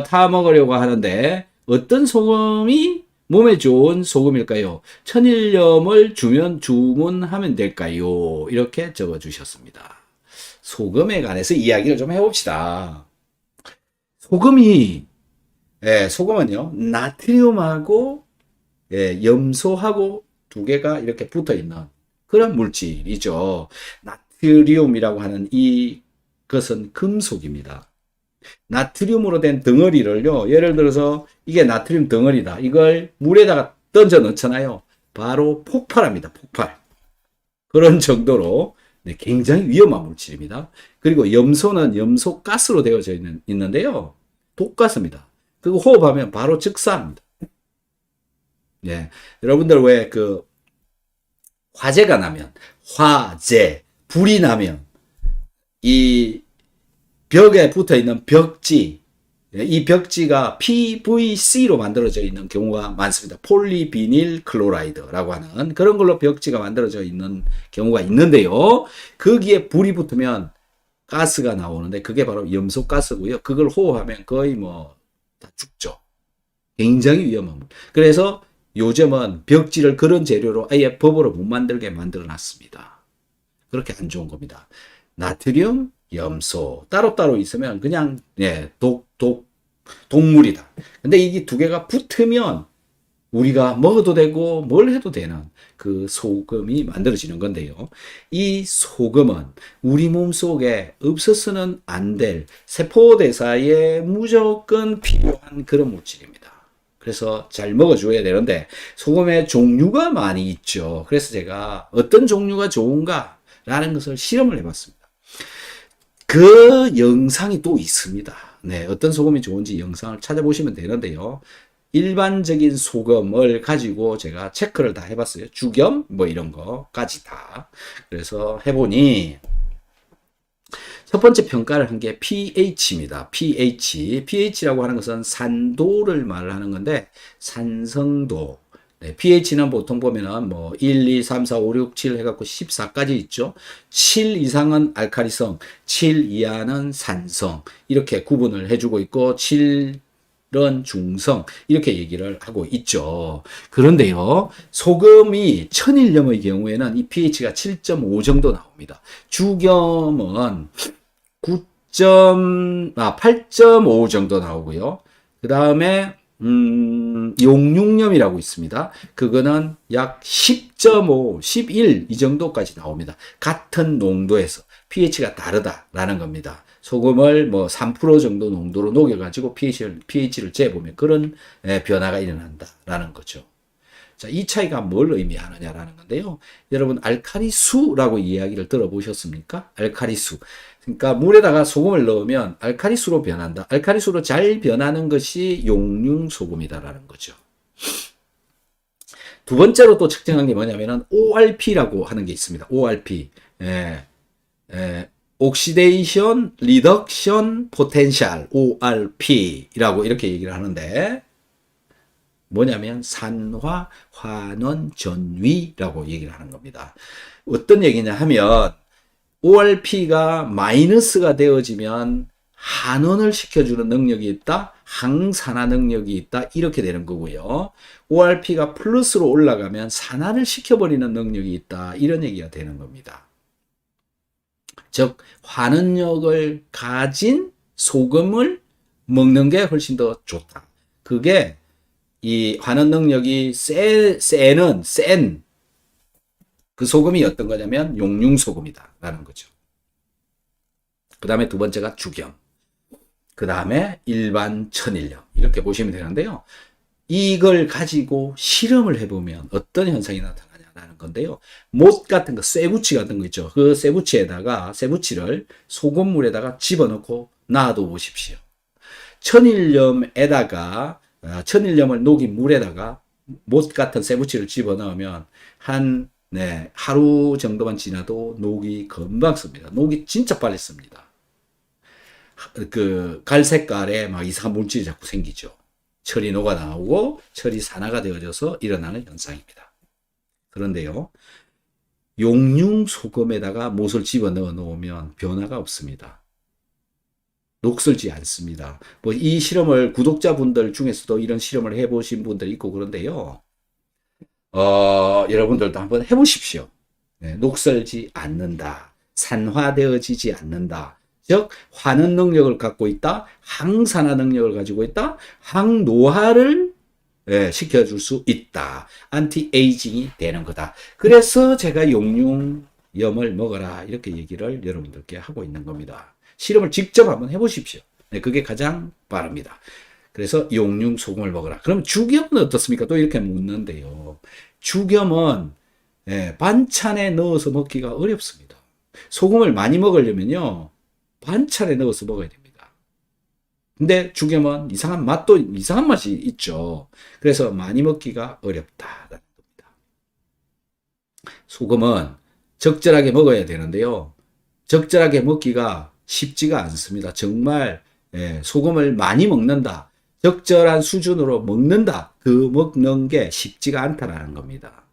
타 먹으려고 하는데 어떤 소금이 몸에 좋은 소금일까요? 천일염을 주문하면 될까요? 이렇게 적어 주셨습니다. 소금에 관해서 이야기를 좀 해봅시다. 소금은요, 나트륨하고 염소하고 두 개가 이렇게 붙어 있는 그런 물질이죠. 나트륨이라고 하는 이것은 금속입니다. 나트륨으로 된 덩어리를요, 예를 들어서 이게 나트륨 덩어리다. 이걸 물에다가 던져 넣잖아요. 바로 폭발합니다. 폭발. 그런 정도로 굉장히 위험한 물질입니다. 그리고 염소는 염소가스로 되어져 있는데요. 독가스입니다. 그거 호흡하면 바로 즉사합니다. 예. 여러분들 왜 그 화재가 나면, 불이 나면, 이 벽에 붙어 있는 벽지, 이 벽지가 PVC로 만들어져 있는 경우가 많습니다. 폴리비닐 클로라이드라고 하는 그런 걸로 벽지가 만들어져 있는 경우가 있는데요. 거기에 불이 붙으면 가스가 나오는데 그게 바로 염소가스고요. 그걸 호흡하면 거의 뭐 다 죽죠. 굉장히 위험합니다. 그래서 요즘은 벽지를 그런 재료로 아예 법으로 못 만들게 만들어 놨습니다. 그렇게 안 좋은 겁니다. 나트륨, 염소 따로따로 있으면 그냥 독물이다. 근데 이게 두 개가 붙으면 우리가 먹어도 되고 뭘 해도 되는 그 소금이 만들어지는 건데요. 이 소금은 우리 몸 속에 없어서는 안 될 세포대사에 무조건 필요한 그런 물질입니다. 그래서 잘 먹어줘야 되는데 소금의 종류가 많이 있죠. 그래서 제가 어떤 종류가 좋은가라는 것을 실험을 해봤습니다. 그 영상이 또 있습니다. 네, 어떤 소금이 좋은지 영상을 찾아보시면 되는데요. 일반적인 소금을 가지고 제가 체크를 다 해봤어요. 주겸 뭐 이런 거까지 다. 그래서 해보니 첫 번째 평가를 한 게 pH입니다. pH라고 하는 것은 산도를 말하는 건데 산성도. 네, pH는 보통 보면은 뭐 1, 2, 3, 4, 5, 6, 7 해갖고 14까지 있죠. 7 이상은 알칼리성, 7 이하는 산성 이렇게 구분을 해주고 있고 7은 중성 이렇게 얘기를 하고 있죠. 그런데요, 소금이 천일염의 경우에는 이 pH가 7.5 정도 나옵니다. 주겸은 8.5 정도 나오고요. 그 다음에 용융염이라고 있습니다. 그거는 약 10.5, 11 이 정도까지 나옵니다. 같은 농도에서 pH가 다르다라는 겁니다. 소금을 뭐 3% 정도 농도로 녹여가지고 pH를 재보면 그런 변화가 일어난다라는 거죠. 자, 이 차이가 뭘 의미하느냐라는 건데요. 여러분, 알카리수라고 이야기를 들어보셨습니까? 알카리수. 그러니까 물에다가 소금을 넣으면 알카리수로 변한다. 알카리수로 잘 변하는 것이 용융소금이다라는 거죠. 두 번째로 또 측정한 게 뭐냐면은 ORP라고 하는 게 있습니다. ORP. 옥시데이션 리덕션 포텐셜 ORP라고 이렇게 얘기를 하는데 뭐냐면 산화 환원 전위라고 얘기를 하는 겁니다. 어떤 얘기냐 하면 ORP가 마이너스가 되어지면 환원을 시켜주는 능력이 있다, 항산화 능력이 있다 이렇게 되는 거고요. ORP가 플러스로 올라가면 산화를 시켜버리는 능력이 있다 이런 얘기가 되는 겁니다. 즉 환원력을 가진 소금을 먹는 게 훨씬 더 좋다. 그게 이 환원 능력이 센 그 소금이 어떤 거냐면 용융소금이다 라는 거죠. 그 다음에 두 번째가 주겸, 그 다음에 일반 천일염 이렇게 보시면 되는데요. 이걸 가지고 실험을 해보면 어떤 현상이 나타나냐라는 건데요. 못 같은 거, 쇠붙이 같은 거 있죠. 그 쇠붙이를 소금물에다가 집어넣고 놔둬 보십시오. 천일염을 녹인 물에다가 못 같은 쇠붙이를 집어넣으면 하루 정도만 지나도 녹이 금방 씁니다. 녹이 진짜 빨리 씁니다. 그 갈색깔에 막 이상한 물질이 자꾸 생기죠. 철이 녹아 나오고 철이 산화가 되어져서 일어나는 현상입니다. 그런데요, 용융소금에다가 못을 집어넣어 놓으면 변화가 없습니다. 녹슬지 않습니다. 뭐 이 실험을 구독자분들 중에서도 이런 실험을 해보신 분들이 있고 그런데요. 여러분들도 한번 해보십시오. 네, 녹슬지 않는다. 산화되어지지 않는다. 즉 환원 능력을 갖고 있다. 항산화 능력을 가지고 있다. 항노화를 시켜줄 수 있다. 안티에이징이 되는 거다. 그래서 제가 용융염을 먹어라 이렇게 얘기를 여러분들께 하고 있는 겁니다. 실험을 직접 한번 해보십시오. 네, 그게 가장 빠릅니다. 그래서 용융소금을 먹어라. 그럼 주겸은 어떻습니까? 또 이렇게 묻는데요. 주겸은 반찬에 넣어서 먹기가 어렵습니다. 소금을 많이 먹으려면요, 반찬에 넣어서 먹어야 됩니다. 근데 죽염은 이상한 맛이 있죠. 그래서 많이 먹기가 어렵다. 소금은 적절하게 먹어야 되는데요. 적절하게 먹기가 쉽지가 않습니다. 정말 소금을 많이 먹는다. 적절한 수준으로 먹는다. 그 먹는 게 쉽지가 않다라는 겁니다.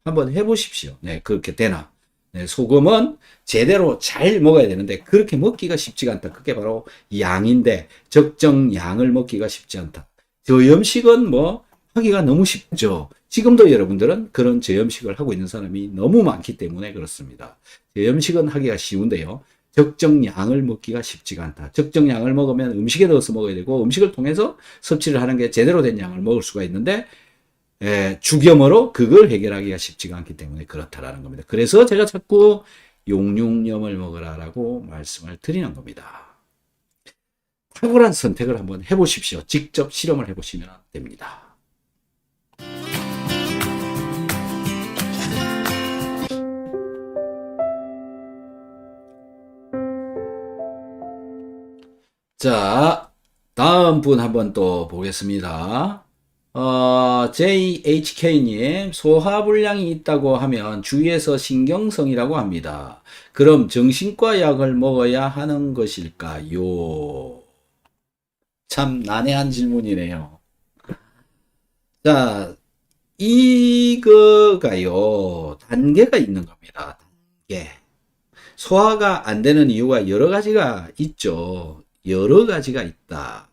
한번 해보십시오. 네, 그렇게 되나. 네, 소금은 제대로 잘 먹어야 되는데 그렇게 먹기가 쉽지가 않다. 그게 바로 양인데 적정 양을 먹기가 쉽지 않다. 저염식은 뭐 하기가 너무 쉽죠. 지금도 여러분들은 그런 저염식을 하고 있는 사람이 너무 많기 때문에 그렇습니다. 저염식은 하기가 쉬운데요. 적정 양을 먹기가 쉽지가 않다. 적정 양을 먹으면 음식에 넣어서 먹어야 되고 음식을 통해서 섭취를 하는 게 제대로 된 양을 먹을 수가 있는데 죽염으로 그걸 해결하기가 쉽지가 않기 때문에 그렇다라는 겁니다. 그래서 제가 자꾸 용융염을 먹으라라고 말씀을 드리는 겁니다. 탁월한 선택을 한번 해보십시오. 직접 실험을 해보시면 됩니다. 자, 다음 분 한번 또 보겠습니다. JHK님, 소화불량이 있다고 하면 주위에서 신경성이라고 합니다. 그럼 정신과 약을 먹어야 하는 것일까요? 참 난해한 질문이네요. 자, 이거가요, 단계가 있는 겁니다. 단계. 소화가 안 되는 이유가 여러 가지가 있죠. 여러 가지가 있다.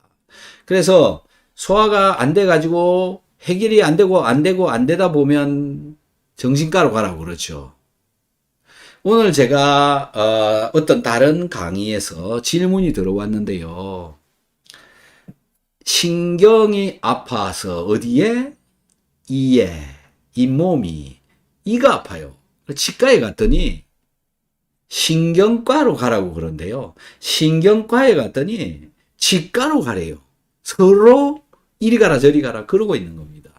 그래서 소화가 안 돼가지고 해결이 안 되다 보면 정신과로 가라고 그렇죠. 오늘 제가 어떤 다른 강의에서 질문이 들어왔는데요. 신경이 아파서 어디에? 이에, 잇몸이, 이가 아파요. 치과에 갔더니 신경과로 가라고 그런데요. 신경과에 갔더니 치과로 가래요. 서로 이리 가라 저리 가라 그러고 있는 겁니다.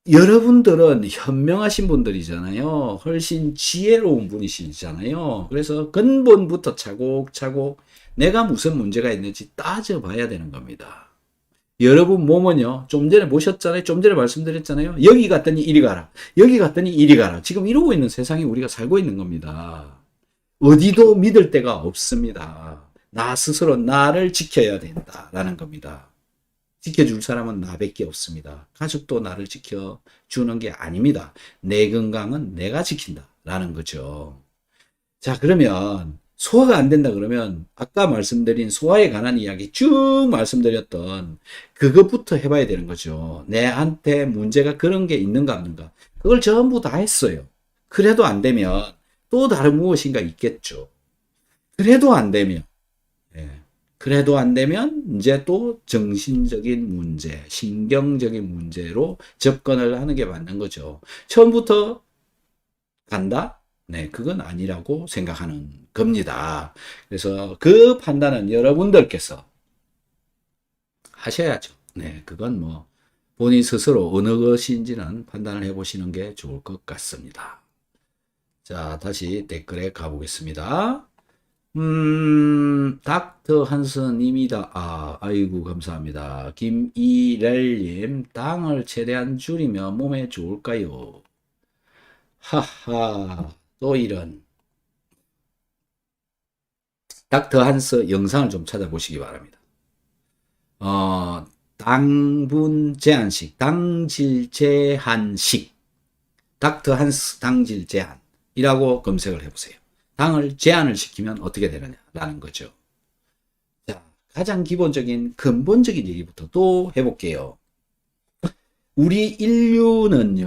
여러분들은 현명하신 분들이잖아요. 훨씬 지혜로운 분이시잖아요. 그래서 근본부터 차곡차곡 내가 무슨 문제가 있는지 따져봐야 되는 겁니다. 여러분 몸은요, 좀 전에 보셨잖아요. 좀 전에 말씀드렸잖아요. 여기 갔더니 이리 가라. 여기 갔더니 이리 가라. 지금 이러고 있는 세상에 우리가 살고 있는 겁니다. 어디도 믿을 데가 없습니다. 나 스스로 나를 지켜야 된다라는 겁니다. 지켜줄 사람은 나밖에 없습니다. 가족도 나를 지켜주는 게 아닙니다. 내 건강은 내가 지킨다라는 거죠. 자, 그러면 소화가 안 된다 그러면 아까 말씀드린 소화에 관한 이야기 쭉 말씀드렸던 그것부터 해봐야 되는 거죠. 내한테 문제가 그런 게 있는가 없는가. 그걸 전부 다 했어요. 그래도 안 되면 또 다른 무엇인가 있겠죠. 그래도 안 되면 그래도 안 되면 이제 또 정신적인 문제, 신경적인 문제로 접근을 하는 게 맞는 거죠. 처음부터 간다? 네, 그건 아니라고 생각하는 겁니다. 그래서 그 판단은 여러분들께서 하셔야죠. 네, 그건 뭐 본인 스스로 어느 것인지는 판단을 해보시는 게 좋을 것 같습니다. 자, 다시 댓글에 가보겠습니다. 닥터 한스님이다. 아이고, 감사합니다. 김이렐님, 당을 최대한 줄이면 몸에 좋을까요? 하하, 또 이런. 닥터 한스 영상을 좀 찾아보시기 바랍니다. 당분 제한식, 당질 제한식, 닥터 한스 당질 제한이라고 검색을 해보세요. 당을 제한을 시키면 어떻게 되느냐라는 거죠. 자, 가장 기본적인 근본적인 얘기부터 또 해볼게요. 우리 인류는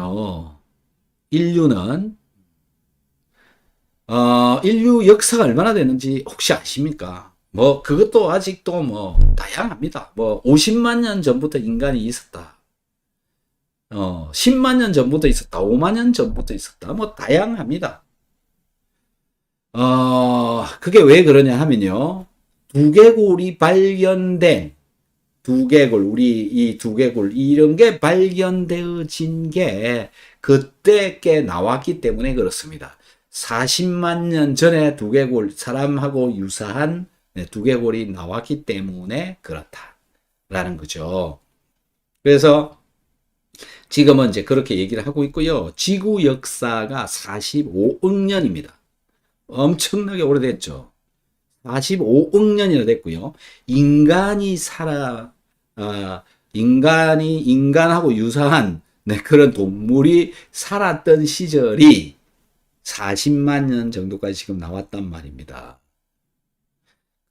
인류 역사가 얼마나 되는지 혹시 아십니까? 뭐 그것도 아직도 뭐 다양합니다. 뭐 50만 년 전부터 인간이 있었다. 10만 년 전부터 있었다. 5만 년 전부터 있었다. 뭐 다양합니다. 그게 왜 그러냐 하면요. 두개골이 발견된 두개골, 우리 이 두개골 이런 게 발견되어진 게 그때 꽤 나왔기 때문에 그렇습니다. 40만 년 전에 두개골 사람하고 유사한 네, 두개골이 나왔기 때문에 그렇다라는 거죠. 그래서 지금은 이제 그렇게 얘기를 하고 있고요. 지구 역사가 45억 년입니다. 엄청나게 오래됐죠. 45억 년이나 됐고요. 인간하고 유사한 네, 그런 동물이 살았던 시절이 40만 년 정도까지 지금 나왔단 말입니다.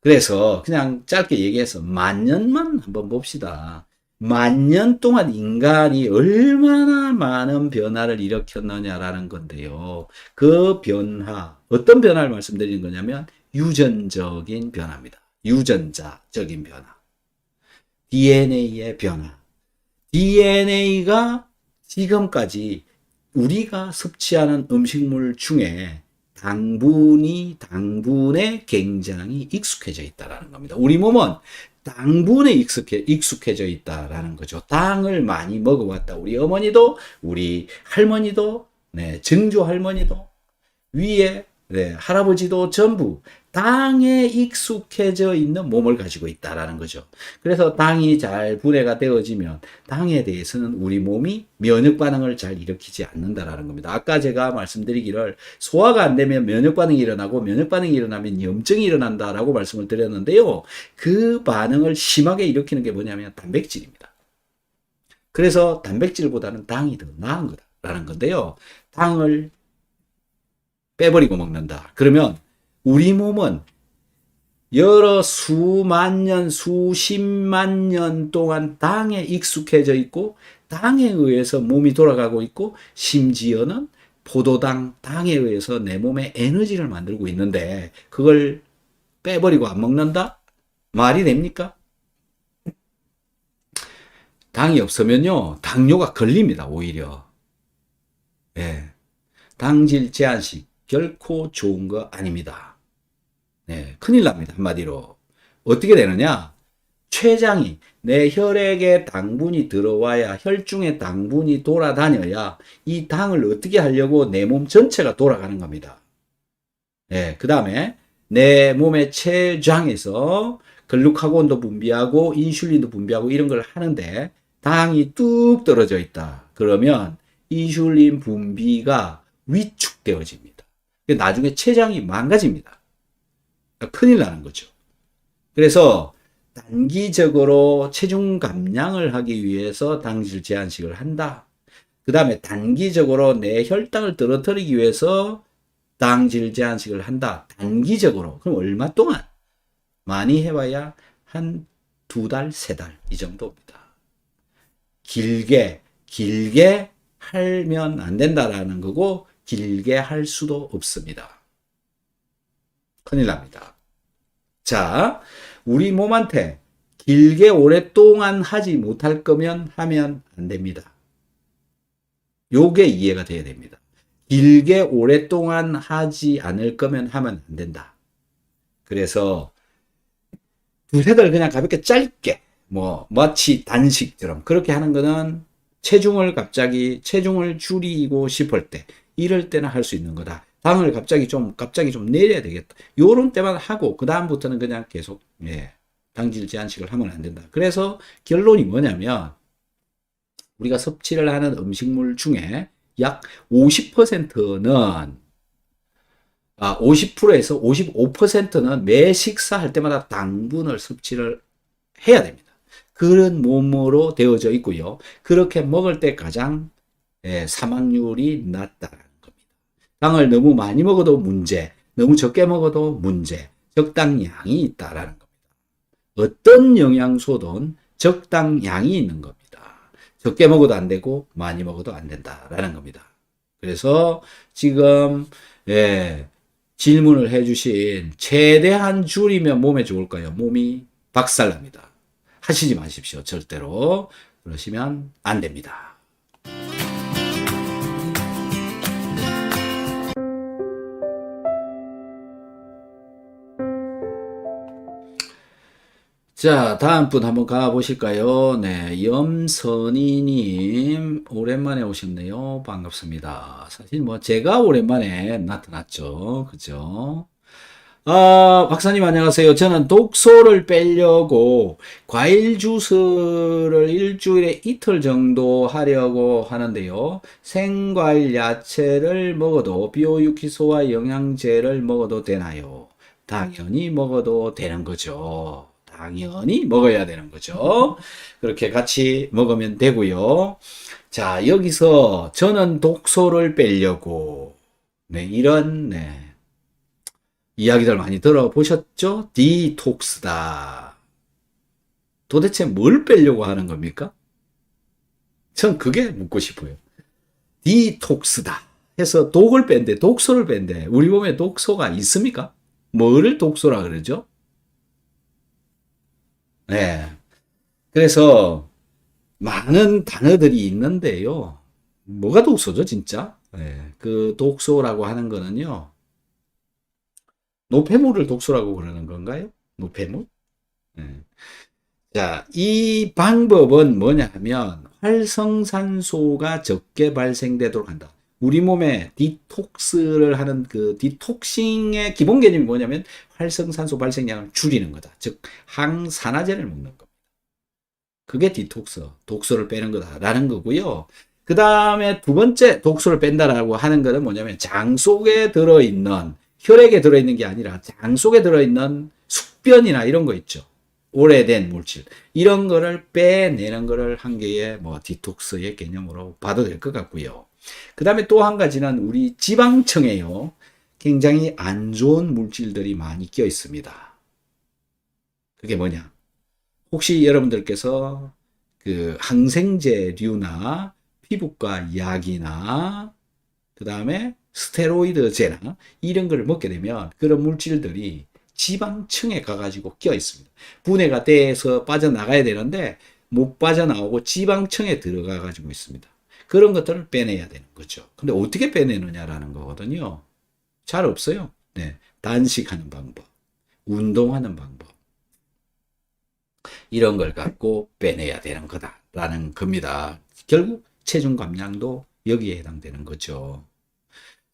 그래서 그냥 짧게 얘기해서 만 년만 한번 봅시다. 만 년 동안 인간이 얼마나 많은 변화를 일으켰느냐라는 건데요. 그 변화, 어떤 변화를 말씀드리는 거냐면 유전적인 변화입니다. 유전자적인 변화. DNA의 변화. DNA가 지금까지 우리가 섭취하는 음식물 중에 당분에 굉장히 익숙해져 있다라는 겁니다. 우리 몸은 당분에 익숙해져 있다라는 거죠. 당을 많이 먹어왔다. 우리 어머니도, 우리 할머니도, 네, 증조 할머니도, 위에 네, 할아버지도 전부 당에 익숙해져 있는 몸을 가지고 있다라는 거죠. 그래서 당이 잘 분해가 되어지면 당에 대해서는 우리 몸이 면역 반응을 잘 일으키지 않는다라는 겁니다. 아까 제가 말씀드리기를 소화가 안 되면 면역 반응이 일어나고 면역 반응이 일어나면 염증이 일어난다라고 말씀을 드렸는데요. 그 반응을 심하게 일으키는 게 뭐냐면 단백질입니다. 그래서 단백질보다는 당이 더 나은 거다라는 건데요. 당을 빼버리고 먹는다. 그러면 우리 몸은 여러 수만 년, 수십만 년 동안 당에 익숙해져 있고 당에 의해서 몸이 돌아가고 있고 심지어는 포도당, 당에 의해서 내 몸에 에너지를 만들고 있는데 그걸 빼버리고 안 먹는다? 말이 됩니까? 당이 없으면요, 당뇨가 걸립니다, 오히려. 예. 당질 제한식. 결코 좋은 거 아닙니다. 네, 큰일 납니다. 한마디로. 어떻게 되느냐? 췌장이 내 혈액에 당분이 들어와야 혈중에 당분이 돌아다녀야 이 당을 어떻게 하려고 내 몸 전체가 돌아가는 겁니다. 네, 그 다음에 내 몸의 췌장에서 글루카곤도 분비하고 인슐린도 분비하고 이런 걸 하는데 당이 뚝 떨어져 있다. 그러면 인슐린 분비가 위축되어집니다. 나중에 췌장이 망가집니다. 큰일 나는 거죠. 그래서 단기적으로 체중 감량을 하기 위해서 당질 제한식을 한다. 그 다음에 단기적으로 내 혈당을 떨어뜨리기 위해서 당질 제한식을 한다. 단기적으로. 그럼 얼마 동안? 많이 해봐야 한 2달, 3달 이 정도입니다. 길게 하면 안 된다라는 거고 길게 할 수도 없습니다. 큰일 납니다. 자, 우리 몸한테 길게 오랫동안 하지 못할 거면 하면 안 됩니다. 요게 이해가 돼야 됩니다. 길게 오랫동안 하지 않을 거면 하면 안 된다. 그래서 두세 달 그냥 가볍게 짧게 마치 단식처럼 그렇게 하는 거는 체중을 줄이고 싶을 때 이럴 때는 할 수 있는 거다. 당을 갑자기 좀 내려야 되겠다. 요런 때만 하고 그 다음부터는 그냥 계속 당질 제한식을 하면 안 된다. 그래서 결론이 뭐냐면 우리가 섭취를 하는 음식물 중에 약 50%는 50%에서 55%는 매 식사할 때마다 당분을 섭취를 해야 됩니다. 그런 몸으로 되어져 있고요. 그렇게 먹을 때 가장 사망률이 낮다라는 겁니다. 당을 너무 많이 먹어도 문제, 너무 적게 먹어도 문제, 적당량이 있다라는 겁니다. 어떤 영양소든 적당량이 있는 겁니다. 적게 먹어도 안 되고 많이 먹어도 안 된다라는 겁니다. 그래서 지금 질문을 해주신 최대한 줄이면 몸에 좋을까요? 몸이 박살납니다. 하시지 마십시오. 절대로. 그러시면 안 됩니다. 자, 다음 분 한번 가보실까요? 네, 염선이님, 오랜만에 오셨네요. 반갑습니다. 사실 제가 오랜만에 나타났죠. 그죠? 박사님 안녕하세요. 저는 독소를 빼려고 과일 주스를 일주일에 이틀 정도 하려고 하는데요. 생과일 야채를 먹어도 비오유키소와 영양제를 먹어도 되나요? 당연히 먹어도 되는 거죠. 당연히 먹어야 되는 거죠. 그렇게 같이 먹으면 되고요. 자, 여기서 저는 독소를 빼려고 이런 이야기들 많이 들어보셨죠? 디톡스다. 도대체 뭘 빼려고 하는 겁니까? 전 그게 묻고 싶어요. 디톡스다 해서 독을 뺀대, 독소를 뺀대. 우리 몸에 독소가 있습니까? 뭐를 독소라 그러죠? 네. 그래서 많은 단어들이 있는데요. 뭐가 독소죠, 진짜? 네. 그 독소라고 하는 거는요. 노폐물을 독소라고 그러는 건가요? 노폐물? 네. 자, 이 방법은 뭐냐 하면 활성산소가 적게 발생되도록 한다. 우리 몸에 디톡스를 하는 그 디톡싱의 기본 개념이 뭐냐면 활성산소 발생량을 줄이는 거다. 즉, 항산화제를 먹는 겁니다. 그게 디톡스, 독소를 빼는 거다라는 거고요. 그 다음에 두 번째 독소를 뺀다라고 하는 거는 뭐냐면 장 속에 들어있는, 혈액에 들어있는 게 아니라 장 속에 들어있는 숙변이나 이런 거 있죠. 오래된 물질. 이런 거를 빼내는 거를 한 개의 뭐 디톡스의 개념으로 봐도 될 것 같고요. 그 다음에 또 한 가지는 우리 지방층에요. 굉장히 안 좋은 물질들이 많이 껴 있습니다. 그게 뭐냐? 혹시 여러분들께서 그 항생제류나 피부과 약이나 그 다음에 스테로이드제나 이런 걸 먹게 되면 그런 물질들이 지방층에 가가지고 껴 있습니다. 분해가 돼서 빠져나가야 되는데 못 빠져나오고 지방층에 들어가 가지고 있습니다. 그런 것들을 빼내야 되는 거죠. 근데 어떻게 빼내느냐라는 거거든요. 잘 없어요. 네. 단식하는 방법, 운동하는 방법. 이런 걸 갖고 빼내야 되는 거다라는 겁니다. 결국 체중 감량도 여기에 해당되는 거죠.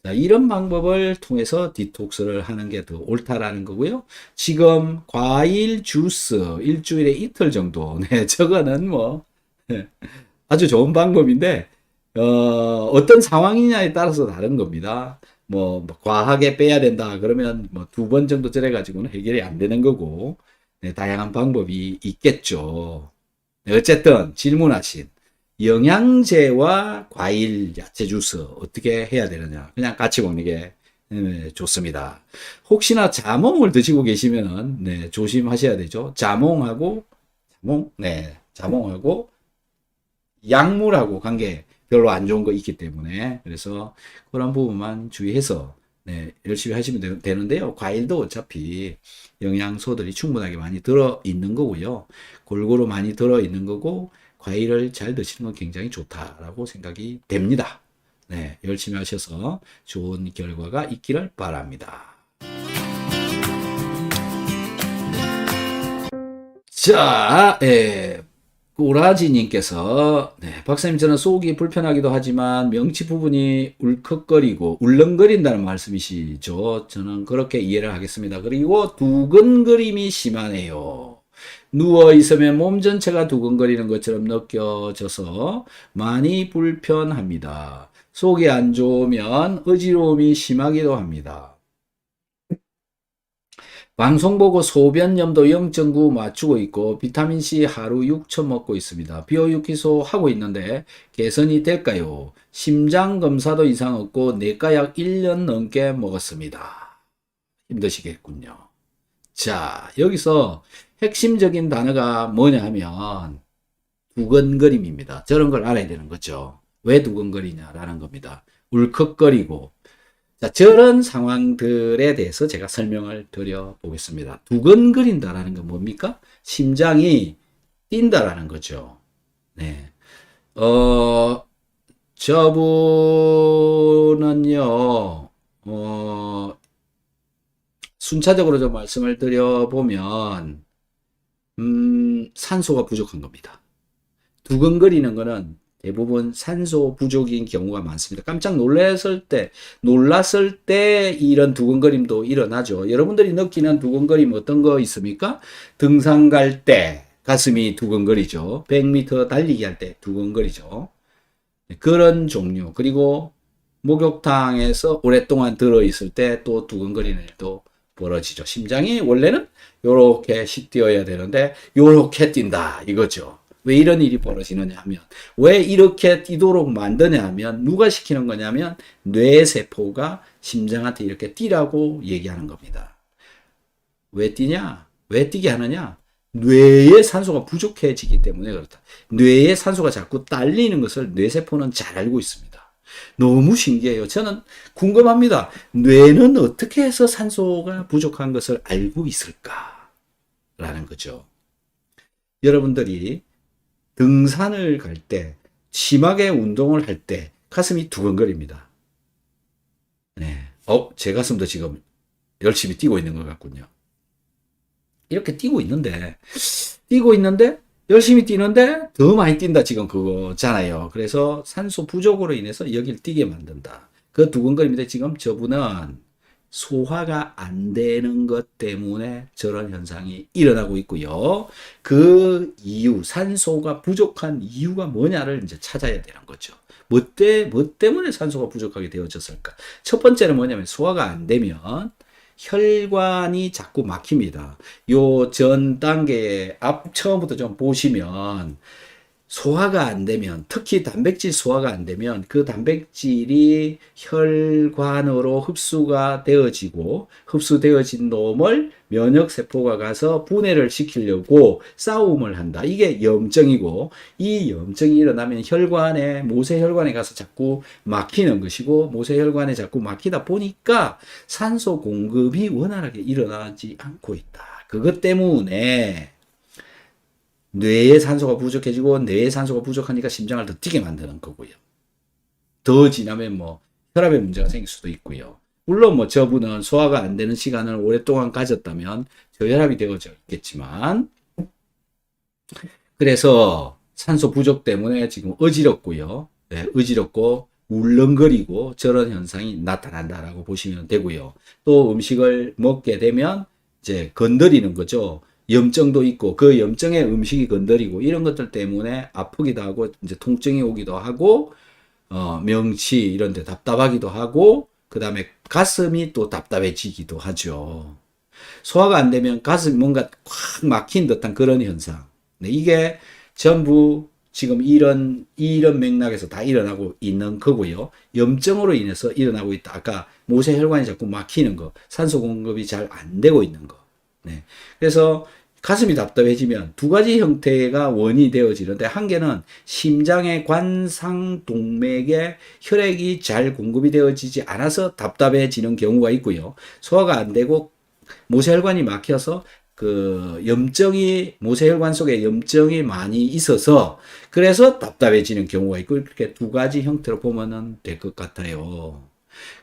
자, 이런 방법을 통해서 디톡스를 하는 게 더 옳다라는 거고요. 지금 과일 주스 일주일에 이틀 정도. 네, 저거는 뭐 아주 좋은 방법인데 어떤 상황이냐에 따라서 다른 겁니다. 뭐 과하게 빼야 된다 그러면 뭐 2번 정도 절해 가지고는 해결이 안 되는 거고. 네, 다양한 방법이 있겠죠. 네, 어쨌든 질문하신 영양제와 과일, 야채 주스 어떻게 해야 되느냐. 그냥 같이 먹는 게 좋습니다. 혹시나 자몽을 드시고 계시면은 조심하셔야 되죠. 자몽하고 약물하고 관계 별로 안 좋은 거 있기 때문에 그래서 그런 부분만 주의해서 열심히 하시면 되는데요. 과일도 어차피 영양소들이 충분하게 많이 들어있는 거고요. 골고루 많이 들어있는 거고 과일을 잘 드시는 건 굉장히 좋다라고 생각이 됩니다. 네, 열심히 하셔서 좋은 결과가 있기를 바랍니다. 자, 꼬라지님께서 박사님 저는 속이 불편하기도 하지만 명치 부분이 울컥거리고 울렁거린다는 말씀이시죠. 저는 그렇게 이해를 하겠습니다. 그리고 두근거림이 심하네요. 누워 있으면 몸 전체가 두근거리는 것처럼 느껴져서 많이 불편합니다. 속이 안 좋으면 어지러움이 심하기도 합니다. 방송 보고 소변염도 0.9 맞추고 있고 비타민C 하루 6천 먹고 있습니다. 비오유키소 하고 있는데 개선이 될까요? 심장 검사도 이상 없고 내과약 1년 넘게 먹었습니다. 힘드시겠군요. 자, 여기서 핵심적인 단어가 뭐냐 하면 두근거림입니다. 저런 걸 알아야 되는 거죠. 왜 두근거리냐라는 겁니다. 울컥거리고 자, 저런 상황들에 대해서 제가 설명을 드려보겠습니다. 두근거린다라는 건 뭡니까? 심장이 뛴다라는 거죠. 네. 저분은요, 순차적으로 좀 말씀을 드려보면, 산소가 부족한 겁니다. 두근거리는 거는 대부분 산소 부족인 경우가 많습니다. 깜짝 놀랐을 때 이런 두근거림도 일어나죠. 여러분들이 느끼는 두근거림 어떤 거 있습니까? 등산 갈 때 가슴이 두근거리죠. 100m 달리기 할 때 두근거리죠. 그런 종류. 그리고 목욕탕에서 오랫동안 들어있을 때 또 두근거리는 일도 벌어지죠. 심장이 원래는 요렇게 뛰어야 되는데 요렇게 뛴다 이거죠. 왜 이런 일이 벌어지느냐 하면, 왜 이렇게 뛰도록 만드냐 하면, 누가 시키는 거냐면 뇌세포가 심장한테 이렇게 뛰라고 얘기하는 겁니다. 왜 뛰냐? 왜 뛰게 하느냐? 뇌에 산소가 부족해지기 때문에 그렇다. 뇌에 산소가 자꾸 딸리는 것을 뇌세포는 잘 알고 있습니다. 너무 신기해요. 저는 궁금합니다. 뇌는 어떻게 해서 산소가 부족한 것을 알고 있을까? 라는 거죠. 여러분들이 등산을 갈 때, 심하게 운동을 할 때 가슴이 두근거립니다. 네. 제 가슴도 지금 열심히 뛰고 있는 것 같군요. 이렇게 뛰고 있는데 열심히 뛰는데 더 많이 뛴다 지금 그거잖아요. 그래서 산소 부족으로 인해서 여기를 뛰게 만든다. 그 두근거림인데 지금 저분은 소화가 안 되는 것 때문에 저런 현상이 일어나고 있고요. 그 이유, 산소가 부족한 이유가 뭐냐를 이제 찾아야 되는 거죠. 뭐 때문에 산소가 부족하게 되어졌을까? 첫 번째는 뭐냐면 소화가 안 되면 혈관이 자꾸 막힙니다. 요 전 단계에 처음부터 좀 보시면 소화가 안 되면, 특히 단백질 소화가 안 되면 그 단백질이 혈관으로 흡수가 되어지고, 흡수되어진 놈을 면역세포가 가서 분해를 시키려고 싸움을 한다. 이게 염증이고, 이 염증이 일어나면 모세혈관에 가서 자꾸 막히는 것이고, 모세혈관에 자꾸 막히다 보니까 산소 공급이 원활하게 일어나지 않고 있다. 그것 때문에 뇌에 산소가 부족해지고, 뇌에 산소가 부족하니까 심장을 더 뛰게 만드는 거고요. 더 지나면 혈압에 문제가 생길 수도 있고요. 물론 저분은 소화가 안 되는 시간을 오랫동안 가졌다면 저혈압이 되어져 있겠지만, 그래서 산소 부족 때문에 지금 어지럽고요. 네, 어지럽고 울렁거리고 저런 현상이 나타난다라고 보시면 되고요. 또 음식을 먹게 되면 이제 건드리는 거죠. 염증도 있고, 그 염증에 음식이 건드리고, 이런 것들 때문에 아프기도 하고, 이제 통증이 오기도 하고, 명치 이런 데 답답하기도 하고, 그 다음에 가슴이 또 답답해지기도 하죠. 소화가 안 되면 가슴이 뭔가 꽉 막힌 듯한 그런 현상. 네, 이게 전부 지금 이런 맥락에서 다 일어나고 있는 거고요. 염증으로 인해서 일어나고 있다. 아까 모세혈관이 자꾸 막히는 거, 산소 공급이 잘 안 되고 있는 거. 네. 그래서 가슴이 답답해지면 두 가지 형태가 원인이 되어지는데, 한 개는 심장의 관상동맥에 혈액이 잘 공급이 되어지지 않아서 답답해지는 경우가 있고요. 소화가 안 되고 모세혈관이 막혀서 모세혈관 속에 염증이 많이 있어서 그래서 답답해지는 경우가 있고, 이렇게 두 가지 형태로 보면 될 것 같아요.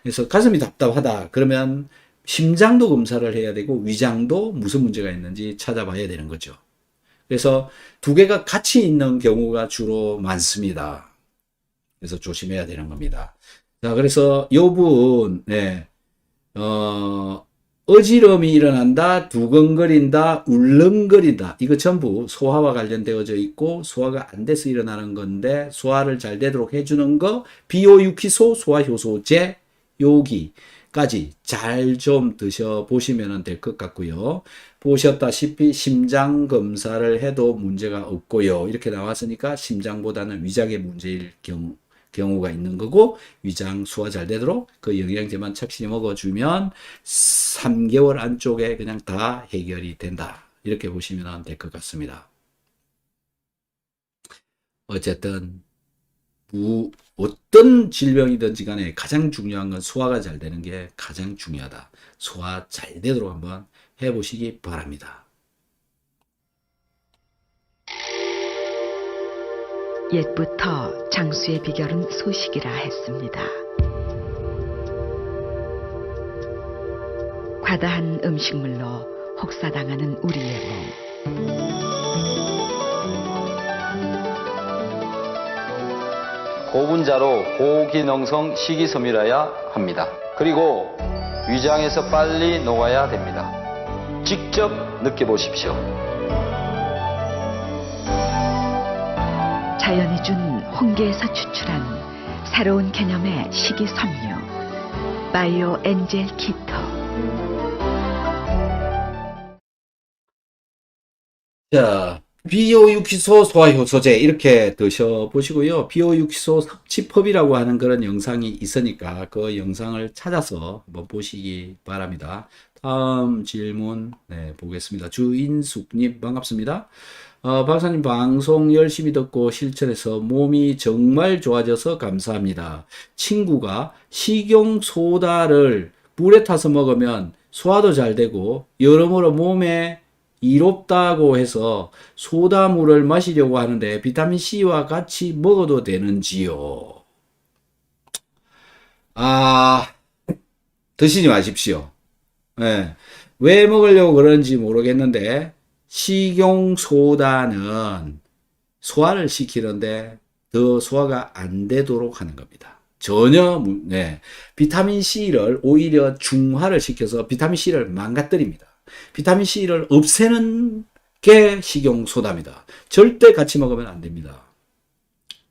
그래서 가슴이 답답하다 그러면 심장도 검사를 해야 되고 위장도 무슨 문제가 있는지 찾아봐야 되는 거죠. 그래서 두 개가 같이 있는 경우가 주로 많습니다. 그래서 조심해야 되는 겁니다. 자, 그래서 요분, 어지럼이 일어난다, 두근거린다, 울렁거린다. 이거 전부 소화와 관련되어져 있고, 소화가 안 돼서 일어나는 건데, 소화를 잘 되도록 해주는 거, 비오유키소, 소화효소제, 요기까지 잘 좀 드셔보시면 될 것 같고요. 보셨다시피 심장 검사를 해도 문제가 없고요. 이렇게 나왔으니까 심장보다는 위장의 문제일 경우가 있는 거고, 위장 소화 잘 되도록 그 영양제만 착실히 먹어주면 3개월 안쪽에 그냥 다 해결이 된다. 이렇게 보시면 될 것 같습니다. 어쨌든 어떤 질병이든지 간에 가장 중요한 건 소화가 잘 되는 게 가장 중요하다. 소화 잘 되도록 한번 해보시기 바랍니다. 옛부터 장수의 비결은 소식이라 했습니다. 과다한 음식물로 혹사당하는 우리의 몸. 고분자로 고기능성 식이섬유라야 합니다. 그리고 위장에서 빨리 녹아야 됩니다. 직접 느껴보십시오. 자연이 준 홍게에서 추출한 새로운 개념의 식이섬유 바이오 엔젤 키토. 자, 비오유키소 소화효소제 이렇게 드셔보시고요. 비오유키소 섭취법이라고 하는 그런 영상이 있으니까 그 영상을 찾아서 한번 보시기 바랍니다. 다음 질문 보겠습니다. 주인숙님 반갑습니다. 박사님 방송 열심히 듣고 실천해서 몸이 정말 좋아져서 감사합니다. 친구가 식용소다를 물에 타서 먹으면 소화도 잘 되고 여러모로 몸에 이롭다고 해서 소다물을 마시려고 하는데 비타민C와 같이 먹어도 되는지요? 드시지 마십시오. 예. 왜 먹으려고 그러는지 모르겠는데 식용소다는 소화를 시키는데 더 소화가 안 되도록 하는 겁니다. 전혀 비타민C를 오히려 중화를 시켜서 비타민C를 망가뜨립니다. 비타민C를 없애는 게 식용소다입니다. 절대 같이 먹으면 안 됩니다.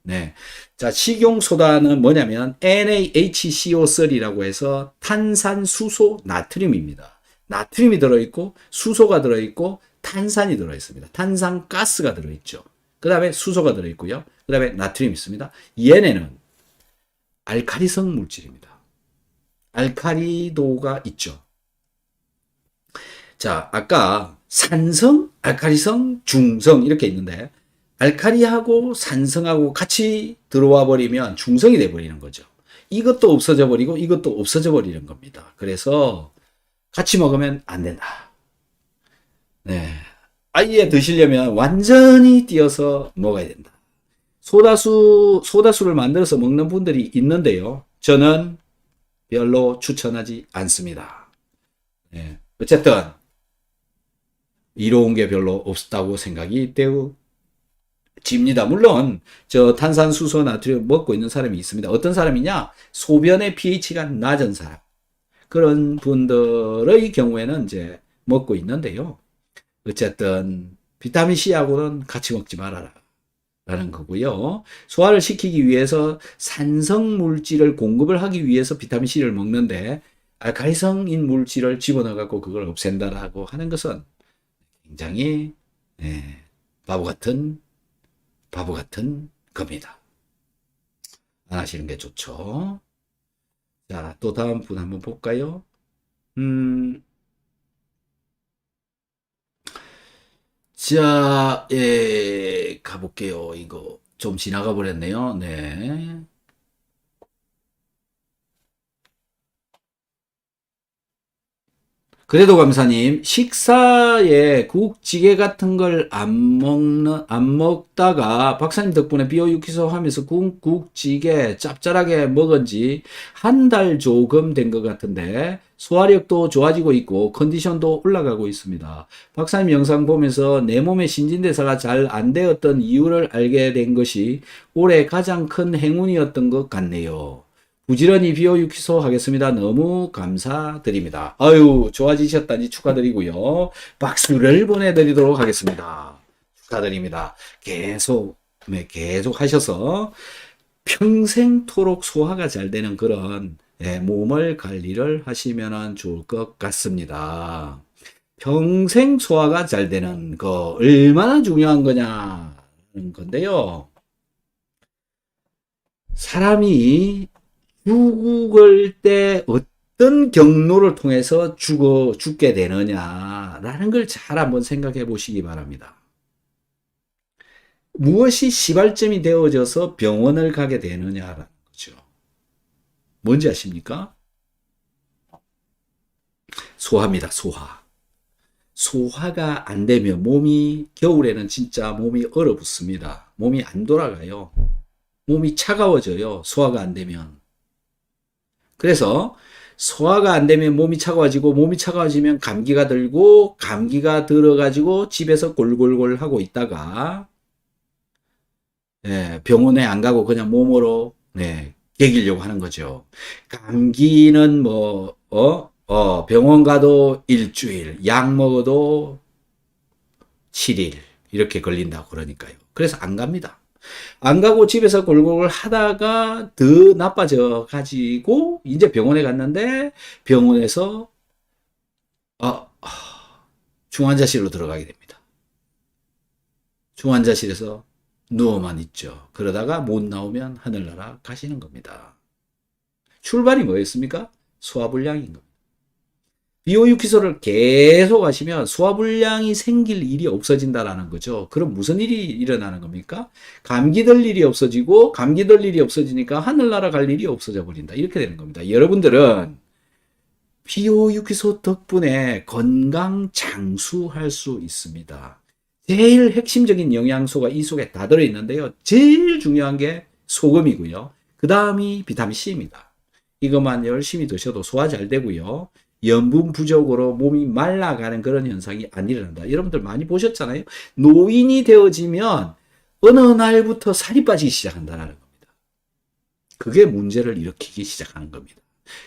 네. 자, 식용소다는 뭐냐면 NaHCO3라고 해서 탄산수소 나트륨입니다. 나트륨이 들어있고 수소가 들어있고 탄산이 들어있습니다. 탄산가스가 들어있죠. 그 다음에 수소가 들어있고요. 그 다음에 나트륨이 있습니다. 얘네는 알카리성 물질입니다. 알카리도가 있죠. 자, 아까 산성, 알카리성, 중성 이렇게 있는데 알카리하고 산성하고 같이 들어와 버리면 중성이 돼 버리는 거죠. 이것도 없어져 버리고 이것도 없어져 버리는 겁니다. 그래서 같이 먹으면 안 된다. 네. 아예 드시려면 완전히 띄어서 먹어야 된다. 소다수를 만들어서 먹는 분들이 있는데요. 저는 별로 추천하지 않습니다. 네. 어쨌든 이로운 게 별로 없다고 생각이 되어집니다. 물론 저 탄산수소 나트륨 먹고 있는 사람이 있습니다. 어떤 사람이냐? 소변의 pH가 낮은 사람. 그런 분들의 경우에는 이제 먹고 있는데요. 어쨌든 비타민C하고는 같이 먹지 말아라 라는 거고요. 소화를 시키기 위해서 산성 물질을 공급을 하기 위해서 비타민C를 먹는데 알칼리성인 물질을 집어넣어 갖고 그걸 없앤다라고 하는 것은 굉장히 바보 같은 겁니다. 안 하시는 게 좋죠. 자, 또 다음 분 한번 볼까요? 자, 가볼게요. 이거 좀 지나가 버렸네요. 네. 그래도 감사님, 식사에 국찌개 같은 걸 안 먹다가 박사님 덕분에 비오유키소 하면서 국찌개 짭짤하게 먹은 지 한 달 조금 된 것 같은데 소화력도 좋아지고 있고 컨디션도 올라가고 있습니다. 박사님 영상 보면서 내 몸의 신진대사가 잘 안 되었던 이유를 알게 된 것이 올해 가장 큰 행운이었던 것 같네요. 부지런히 비오유키소 하겠습니다. 너무 감사드립니다. 아유, 좋아지셨다니 축하드리고요. 박수를 보내드리도록 하겠습니다. 축하드립니다. 계속 하셔서 평생토록 소화가 잘 되는 그런 몸을 관리를 하시면 좋을 것 같습니다. 평생 소화가 잘 되는 거 얼마나 중요한 거냐는 건데요. 사람이 죽을 때 어떤 경로를 통해서 죽게 되느냐라는 걸 잘 한번 생각해 보시기 바랍니다. 무엇이 시발점이 되어져서 병원을 가게 되느냐라는 거죠. 뭔지 아십니까? 소화입니다. 소화가 안 되면 겨울에는 진짜 몸이 얼어붙습니다. 몸이 안 돌아가요. 몸이 차가워져요. 소화가 안 되면. 그래서 소화가 안 되면 몸이 차가워지고 몸이 차가워지면 감기가 들고 감기가 들어가지고 집에서 골골골 하고 있다가 병원에 안 가고 그냥 몸으로 개기려고 하는 거죠. 감기는 병원 가도 일주일, 약 먹어도 7일 이렇게 걸린다고 그러니까요. 그래서 안 갑니다. 안 가고 집에서 골골 하다가 더 나빠져 가지고 이제 병원에 갔는데 병원에서 중환자실로 들어가게 됩니다. 중환자실에서 누워만 있죠. 그러다가 못 나오면 하늘나라 가시는 겁니다. 출발이 뭐였습니까? 소화불량인 겁니다. 비호육기소를 계속 하시면 소화불량이 생길 일이 없어진다라는 거죠. 그럼 무슨 일이 일어나는 겁니까? 감기 들 일이 없어지고, 감기 들 일이 없어지니까 하늘나라 갈 일이 없어져 버린다. 이렇게 되는 겁니다. 여러분들은 비호육기소 덕분에 건강 장수할 수 있습니다. 제일 핵심적인 영양소가 이 속에 다 들어있는데요. 제일 중요한 게 소금이고요. 그 다음이 비타민C입니다. 이것만 열심히 드셔도 소화 잘 되고요. 염분 부족으로 몸이 말라가는 그런 현상이 안 일어난다. 여러분들 많이 보셨잖아요. 노인이 되어지면 어느 날부터 살이 빠지기 시작한다는 겁니다. 그게 문제를 일으키기 시작하는 겁니다.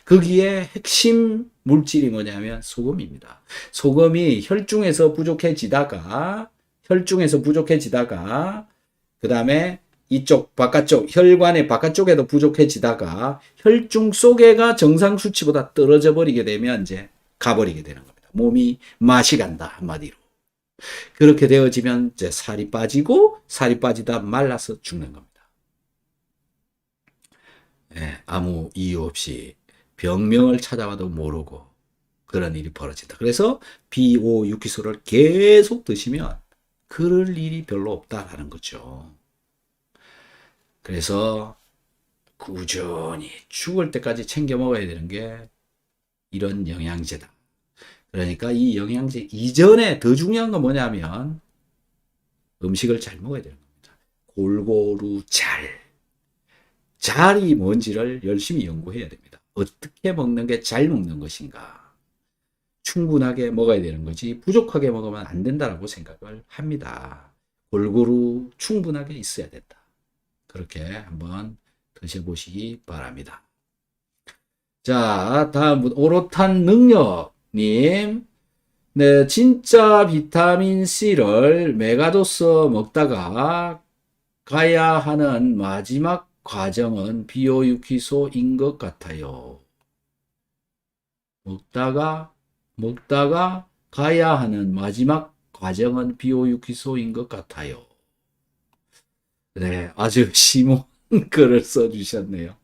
거기에 핵심 물질이 뭐냐면 소금입니다. 소금이 혈중에서 부족해지다가 그 다음에 이쪽 바깥쪽 혈관의 바깥쪽에도 부족해지다가 혈중 속에가 정상 수치보다 떨어져 버리게 되면 이제 가버리게 되는 겁니다. 몸이 맛이 간다 한마디로. 그렇게 되어지면 이제 살이 빠지고 살이 빠지다 말라서 죽는 겁니다. 아무 이유 없이 병명을 찾아봐도 모르고 그런 일이 벌어진다. 그래서 비호육기소를 계속 드시면 그럴 일이 별로 없다라는 거죠. 그래서 꾸준히 죽을 때까지 챙겨 먹어야 되는 게 이런 영양제다. 그러니까 이 영양제 이전에 더 중요한 건 뭐냐면 음식을 잘 먹어야 되는 겁니다. 골고루 잘이 뭔지를 열심히 연구해야 됩니다. 어떻게 먹는 게 잘 먹는 것인가. 충분하게 먹어야 되는 거지 부족하게 먹으면 안 된다라고 생각을 합니다. 골고루 충분하게 있어야 된다. 그렇게 한번 드셔보시기 바랍니다. 자, 다음 오롯한 능력님. 네, 진짜 비타민C를 메가도스 먹다가 가야 하는 마지막 과정은 비호육기소인 것 같아요. 먹다가 가야 하는 마지막 과정은 비호육기소인 것 같아요. 네, 아주 심오한 글을 써주셨네요.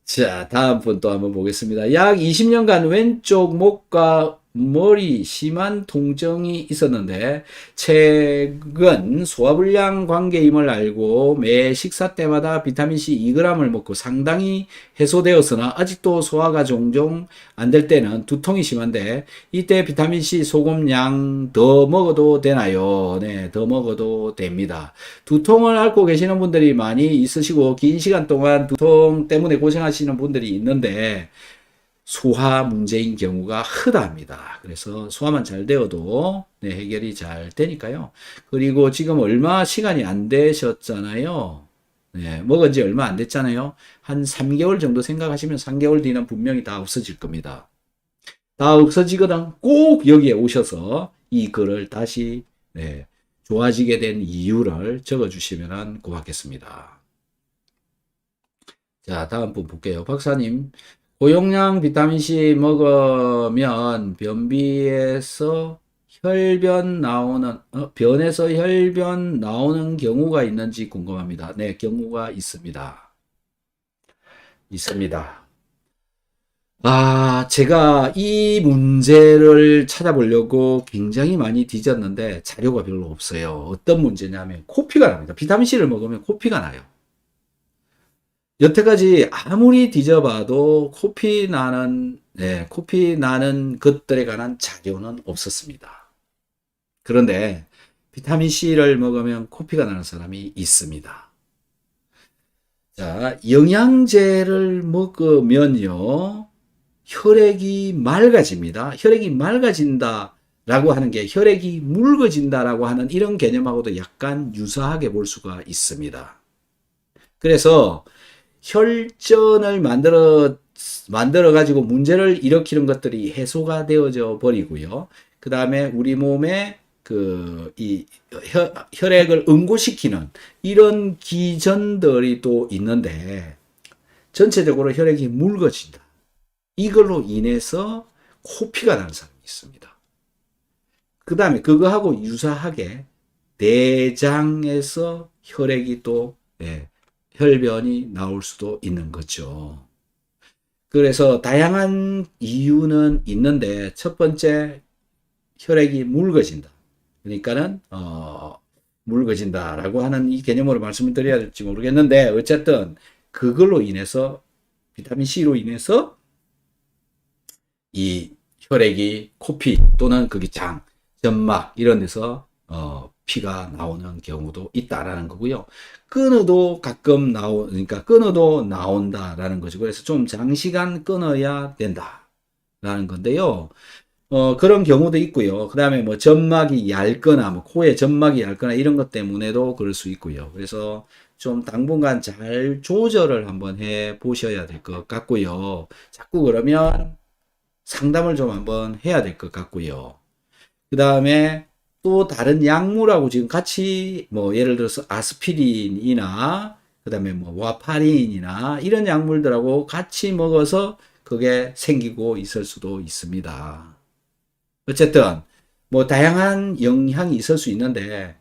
자, 다음 분 또 한번 보겠습니다. 약 20년간 왼쪽 목과 머리 심한 통증이 있었는데 최근 소화불량 관계임을 알고 매 식사 때마다 비타민C 2g을 먹고 상당히 해소되었으나 아직도 소화가 종종 안 될 때는 두통이 심한데 이때 비타민C 소금량 더 먹어도 되나요? 네, 더 먹어도 됩니다. 두통을 앓고 계시는 분들이 많이 있으시고 긴 시간 동안 두통 때문에 고생하시는 분들이 있는데 소화 문제인 경우가 흔합니다. 그래서 소화만 잘 되어도 해결이 잘 되니까요. 그리고 지금 얼마 시간이 안 되셨잖아요. 먹은 지 얼마 안 됐잖아요. 한 3개월 정도 생각하시면 3개월 뒤는 분명히 다 없어질 겁니다. 다 없어지거든 꼭 여기에 오셔서 이 글을 다시 좋아지게 된 이유를 적어주시면 고맙겠습니다. 자, 다음 분 볼게요. 박사님. 고용량 비타민C 먹으면 변에서 혈변 나오는 경우가 있는지 궁금합니다. 네, 경우가 있습니다. 제가 이 문제를 찾아보려고 굉장히 많이 뒤졌는데 자료가 별로 없어요. 어떤 문제냐면 코피가 납니다. 비타민C를 먹으면 코피가 나요. 여태까지 아무리 뒤져봐도 코피 나는 것들에 관한 자료는 없었습니다. 그런데 비타민C를 먹으면 코피가 나는 사람이 있습니다. 자, 영양제를 먹으면요, 혈액이 맑아집니다. 혈액이 맑아진다라고 하는 게 혈액이 묽어진다라고 하는 이런 개념하고도 약간 유사하게 볼 수가 있습니다. 그래서 혈전을 만들어 가지고 문제를 일으키는 것들이 해소가 되어져 버리고요. 그 다음에 우리 몸에 이 혈액을 응고시키는 이런 기전들이 또 있는데 전체적으로 혈액이 묽어진다. 이걸로 인해서 코피가 나는 사람이 있습니다. 그 다음에 그거하고 유사하게 내장에서 혈액이 또 혈변이 나올 수도 있는 거죠. 그래서 다양한 이유는 있는데 첫 번째 혈액이 묽어진다. 그러니까는 묽어진다라고 하는 이 개념으로 말씀을 드려야 될지 모르겠는데 어쨌든 그걸로 인해서 비타민 C로 인해서 이 혈액이 코피 또는 거기 장, 점막 이런 데서 피가 나오는 경우도 있다라는 거고요. 끊어도 가끔 그러니까 끊어도 나온다라는 거죠. 그래서 좀 장시간 끊어야 된다라는 건데요. 그런 경우도 있고요. 그 다음에 뭐 점막이 얇거나, 뭐 코에 점막이 얇거나 이런 것 때문에도 그럴 수 있고요. 그래서 좀 당분간 잘 조절을 한번 해 보셔야 될 것 같고요. 자꾸 그러면 상담을 좀 한번 해야 될 것 같고요. 그 다음에 또 다른 약물하고 지금 같이 뭐 예를 들어서 아스피린이나 그 다음에 뭐 와파린이나 이런 약물들하고 같이 먹어서 그게 생기고 있을 수도 있습니다. 어쨌든 뭐 다양한 영향이 있을 수 있는데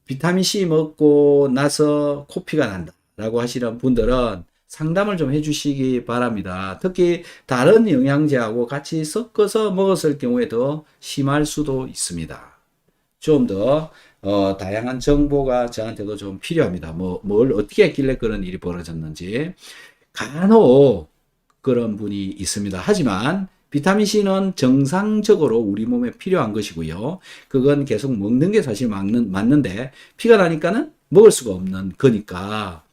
비타민C 먹고 나서 코피가 난다라고 하시는 분들은 상담을 좀 해주시기 바랍니다. 특히 다른 영양제하고 같이 섞어서 먹었을 경우에 더 심할 수도 있습니다. 좀 더 다양한 정보가 저한테도 좀 필요합니다. 뭘 어떻게 했길래 그런 일이 벌어졌는지. 간혹 그런 분이 있습니다. 하지만 비타민C는 정상적으로 우리 몸에 필요한 것이고요. 그건 계속 먹는 게 사실 맞는데 피가 나니까는 먹을 수가 없는 거니까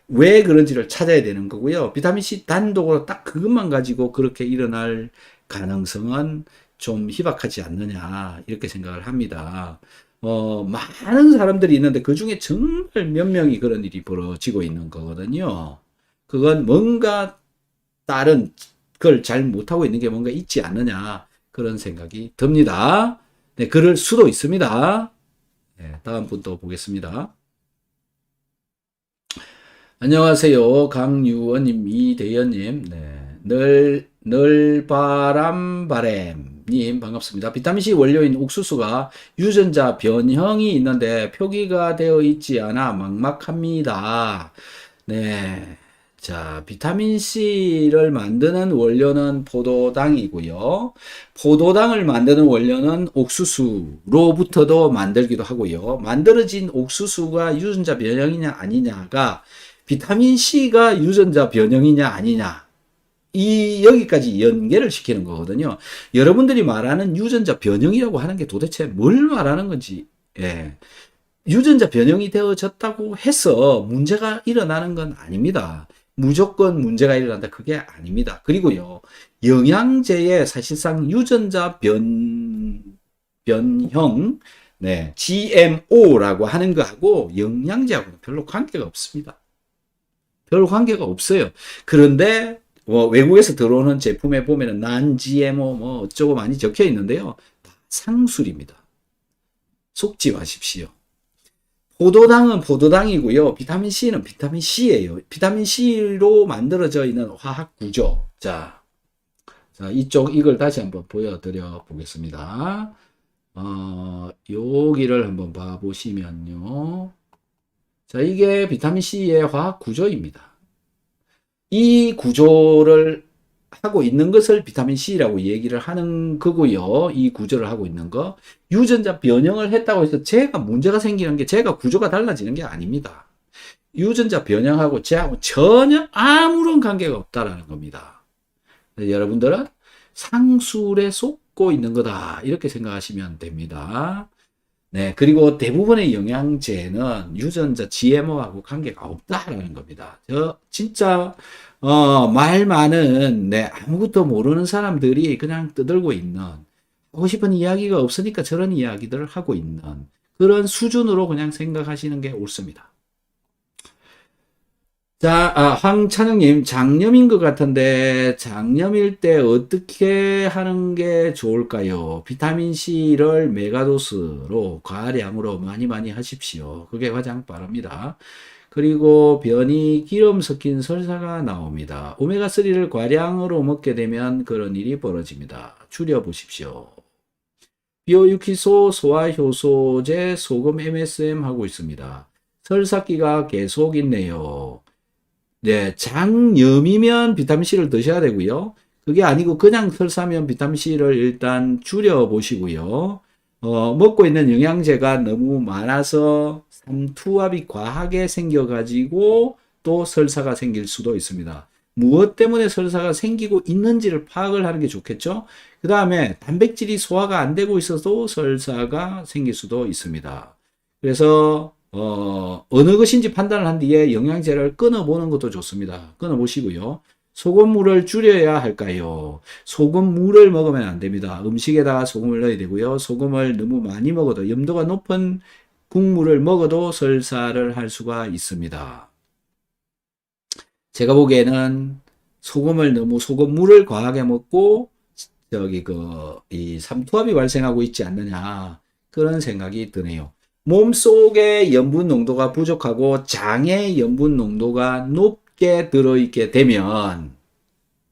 왜 그런지를 찾아야 되는 거고요. 비타민C 단독으로 딱 그것만 가지고 그렇게 일어날 가능성은 좀 희박하지 않느냐 이렇게 생각을 합니다. 많은 사람들이 있는데 그 중에 정말 몇 명이 그런 일이 벌어지고 있는 거거든요. 그건 뭔가 다른 걸 잘 못하고 있는 게 뭔가 있지 않느냐 그런 생각이 듭니다. 네, 그럴 수도 있습니다. 네, 다음 분 또 보겠습니다. 안녕하세요. 강유원님, 이대현님, 널바람바램님 반갑습니다. 비타민C 원료인 옥수수가 유전자 변형이 있는데 표기가 되어 있지 않아 막막합니다. 네. 자, 비타민C를 만드는 원료는 포도당이고요. 포도당을 만드는 원료는 옥수수로부터도 만들기도 하고요. 만들어진 옥수수가 유전자 변형이냐 아니냐가 비타민C가 유전자 변형이냐 아니냐 여기까지 연계를 시키는 거거든요. 여러분들이 말하는 유전자 변형이라고 하는 게 도대체 뭘 말하는 건지 유전자 변형이 되어졌다고 해서 문제가 일어나는 건 아닙니다. 무조건 문제가 일어난다. 그게 아닙니다. 그리고요, 영양제에 사실상 유전자 변형, GMO라고 하는 거하고 영양제하고는 별로 관계가 없습니다. 별 관계가 없어요. 그런데 외국에서 들어오는 제품에 보면은 non-GMO 뭐 어쩌고 많이 적혀 있는데요. 다 상술입니다. 속지 마십시오. 포도당은 포도당이고요. 비타민C는 비타민C예요. 비타민C로 만들어져 있는 화학 구조. 자, 이걸 다시 한번 보여드려 보겠습니다. 여기를 한번 봐보시면요. 자, 이게 비타민C의 화학 구조입니다. 이 구조를 하고 있는 것을 비타민C라고 얘기를 하는 거고요. 이 구조를 하고 있는 거. 유전자 변형을 했다고 해서 제가 문제가 생기는 게 제가 구조가 달라지는 게 아닙니다. 유전자 변형하고 제하고 전혀 아무런 관계가 없다라는 겁니다. 여러분들은 상술에 속고 있는 거다. 이렇게 생각하시면 됩니다. 네, 그리고 대부분의 영양제는 유전자 GMO하고 관계가 없다라는 겁니다. 진짜 말 많은 아무것도 모르는 사람들이 그냥 떠들고 있는 하고 싶은 이야기가 없으니까 저런 이야기들을 하고 있는 그런 수준으로 그냥 생각하시는 게 옳습니다. 자, 황찬영님, 장염인 것 같은데, 장염일 때 어떻게 하는 게 좋을까요? 비타민C를 메가도스로, 과량으로 많이 많이 하십시오. 그게 가장 빠릅니다. 그리고 변이 기름 섞인 설사가 나옵니다. 오메가3를 과량으로 먹게 되면 그런 일이 벌어집니다. 줄여보십시오. 비오유키소, 소화효소제, 소금 MSM 하고 있습니다. 설사기가 계속 있네요. 네, 장염이면 비타민C를 드셔야 되고요. 그게 아니고 그냥 설사면 비타민C를 일단 줄여 보시고요. 먹고 있는 영양제가 너무 많아서 삼투압이 과하게 생겨가지고 또 설사가 생길 수도 있습니다. 무엇 때문에 설사가 생기고 있는지를 파악을 하는 게 좋겠죠? 그 다음에 단백질이 소화가 안 되고 있어도 설사가 생길 수도 있습니다. 그래서 어느 것인지 판단을 한 뒤에 영양제를 끊어보는 것도 좋습니다. 끊어보시고요. 소금물을 줄여야 할까요? 소금물을 먹으면 안 됩니다. 음식에다가 소금을 넣어야 되고요. 소금을 너무 많이 먹어도, 염도가 높은 국물을 먹어도 설사를 할 수가 있습니다. 제가 보기에는 소금물을 과하게 먹고, 이 삼투압이 발생하고 있지 않느냐, 그런 생각이 드네요. 몸속의 염분 농도가 부족하고 장의 염분 농도가 높게 들어있게 되면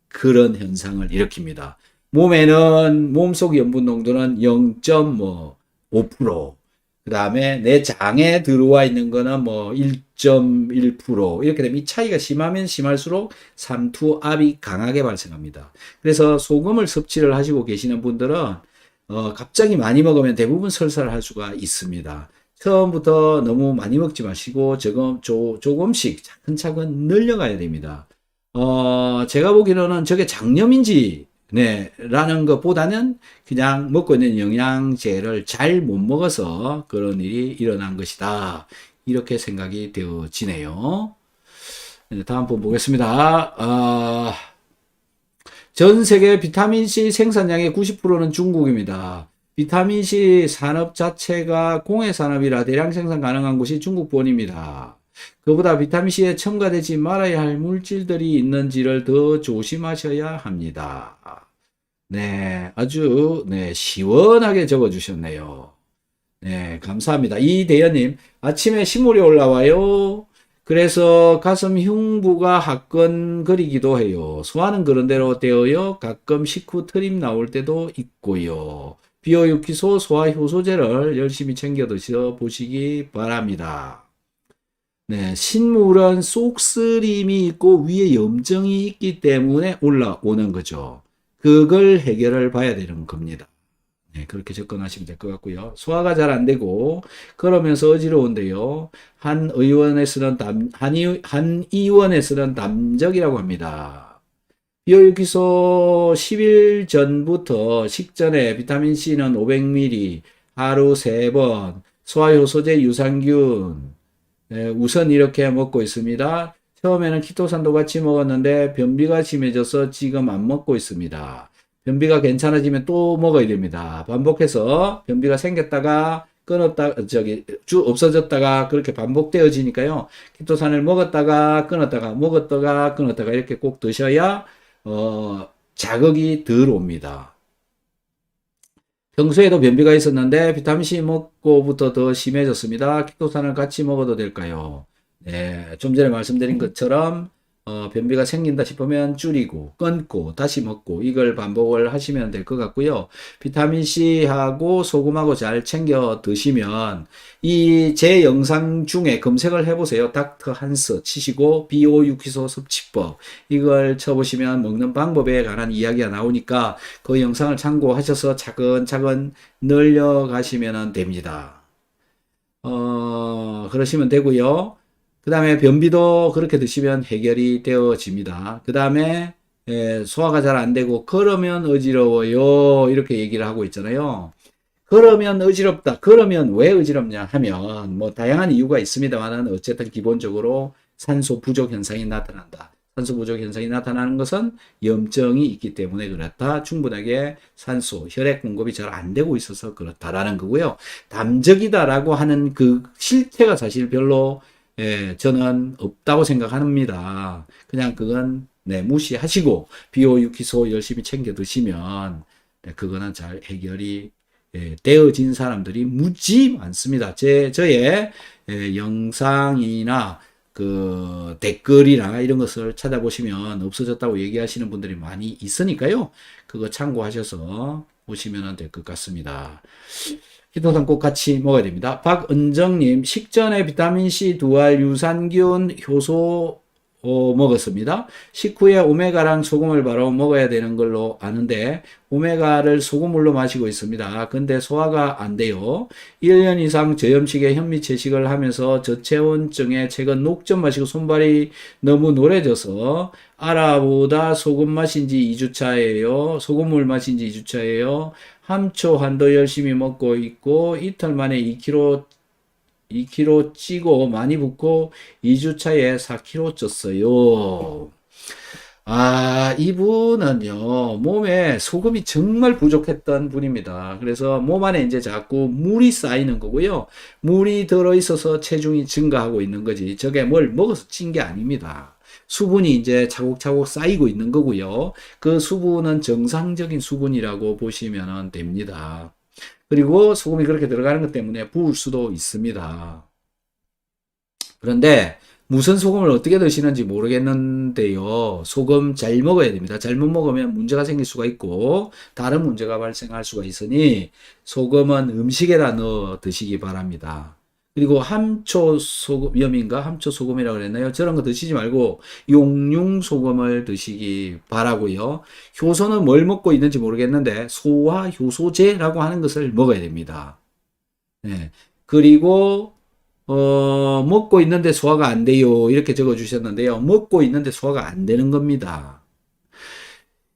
그런 현상을 일으킵니다. 몸속 염분 농도는 0.5%, 그 다음에 내 장에 들어와 있는 거는 1.1% 이렇게 되면 이 차이가 심하면 심할수록 삼투압이 강하게 발생합니다. 그래서 소금을 섭취를 하시고 계시는 분들은 갑자기 많이 먹으면 대부분 설사를 할 수가 있습니다. 처음부터 너무 많이 먹지 마시고 조금씩 차근차근 늘려가야 됩니다. 제가 보기로는 저게 장염인지 라는 것보다는 그냥 먹고 있는 영양제를 잘 못 먹어서 그런 일이 일어난 것이다. 이렇게 생각이 되어지네요. 다음 분 보겠습니다. 전 세계 비타민C 생산량의 90%는 중국입니다. 비타민C 산업 자체가 공해산업이라 대량 생산 가능한 곳이 중국본입니다. 그보다 비타민C에 첨가되지 말아야 할 물질들이 있는지를 더 조심하셔야 합니다. 네, 아주 시원하게 적어주셨네요. 네, 감사합니다. 이대현님, 아침에 신물이 올라와요. 그래서 가슴 흉부가 화끈거리기도 해요. 소화는 그런 대로 되어요. 가끔 식후 트림 나올 때도 있고요. 비오유키소 소화효소제를 열심히 챙겨 드셔 보시기 바랍니다. 네, 신물은 속쓰림이 있고 위에 염증이 있기 때문에 올라오는 거죠. 그걸 해결을 봐야 되는 겁니다. 네, 그렇게 접근하시면 될 것 같고요. 소화가 잘 안 되고 그러면서 어지러운데요. 한 의원에서는 담적이라고 합니다. 비오유키소 10일 전부터 식전에 비타민C는 500ml 하루 3번, 소화효소제 유산균 우선 이렇게 먹고 있습니다. 처음에는 키토산도 같이 먹었는데 변비가 심해져서 지금 안 먹고 있습니다. 변비가 괜찮아지면 또 먹어야 됩니다. 반복해서 변비가 생겼다가 없어졌다가 그렇게 반복되어지니까요. 키토산을 먹었다가 끊었다가 이렇게 꼭 드셔야 자극이 덜 옵니다. 평소에도 변비가 있었는데 비타민C 먹고부터 더 심해졌습니다. 키토산을 같이 먹어도 될까요? 네, 좀 전에 말씀드린 것처럼 변비가 생긴다 싶으면 줄이고 끊고 다시 먹고 이걸 반복을 하시면 될 것 같고요. 비타민C하고 소금하고 잘 챙겨 드시면 제 영상 중에 검색을 해보세요. 닥터 한스 치시고 비오유키소 섭취법 이걸 쳐보시면 먹는 방법에 관한 이야기가 나오니까 그 영상을 참고하셔서 차근차근 늘려가시면 됩니다. 그러시면 되고요. 그 다음에 변비도 그렇게 드시면 해결이 되어집니다. 그 다음에 소화가 잘 안 되고 그러면 어지러워요 이렇게 얘기를 하고 있잖아요. 그러면 어지럽다. 그러면 왜 어지럽냐 하면 다양한 이유가 있습니다만 어쨌든 기본적으로 산소 부족 현상이 나타난다. 산소 부족 현상이 나타나는 것은 염증이 있기 때문에 그렇다. 충분하게 산소, 혈액 공급이 잘 안 되고 있어서 그렇다라는 거고요. 담적이다라고 하는 그 실체가 사실 별로 예, 저는 없다고 생각합니다. 그냥 그건 네, 무시하시고 비오유키소 열심히 챙겨 드시면 네, 그거는 잘 해결이 되어진 사람들이 무지 많습니다. 저의 영상이나 그 댓글이나 이런 것을 찾아보시면 없어졌다고 얘기하시는 분들이 많이 있으니까요. 그거 참고하셔서 보시면 될 것 같습니다. 기도산 꼭 같이 먹어야 됩니다. 박은정님, 식전에 비타민C, 두알, 유산균, 효소 먹었습니다. 식후에 오메가랑 소금을 바로 먹어야 되는 걸로 아는데 오메가를 소금물로 마시고 있습니다. 근데 소화가 안 돼요. 1년 이상 저염식에 현미채식을 하면서 저체온증에 최근 녹점 마시고 손발이 너무 노래져서 아라보다 소금 마신 지 2주차예요. 소금물 마신 지 2주차예요. 함초 한도 열심히 먹고 있고 이틀 만에 2kg 찌고 많이 붓고 2주 차에 4kg 쪘어요. 아, 이분은요, 몸에 소금이 정말 부족했던 분입니다. 그래서 몸 안에 이제 자꾸 물이 쌓이는 거고요. 물이 들어있어서 체중이 증가하고 있는 거지. 저게 뭘 먹어서 찐 게 아닙니다. 수분이 이제 차곡차곡 쌓이고 있는 거고요. 그 수분은 정상적인 수분이라고 보시면 됩니다. 그리고 소금이 그렇게 들어가는 것 때문에 부을 수도 있습니다. 그런데 무슨 소금을 어떻게 드시는지 모르겠는데요. 소금 잘 먹어야 됩니다. 잘못 먹으면 문제가 생길 수가 있고 다른 문제가 발생할 수가 있으니 소금은 음식에다 넣어 드시기 바랍니다. 그리고 함초소금염인가 함초소금이라고 그랬나요? 저런 거 드시지 말고 용융소금을 드시기 바라고요. 효소는 뭘 먹고 있는지 모르겠는데 소화효소제라고 하는 것을 먹어야 됩니다. 네. 그리고 먹고 있는데 소화가 안 돼요. 이렇게 적어 주셨는데요. 먹고 있는데 소화가 안 되는 겁니다.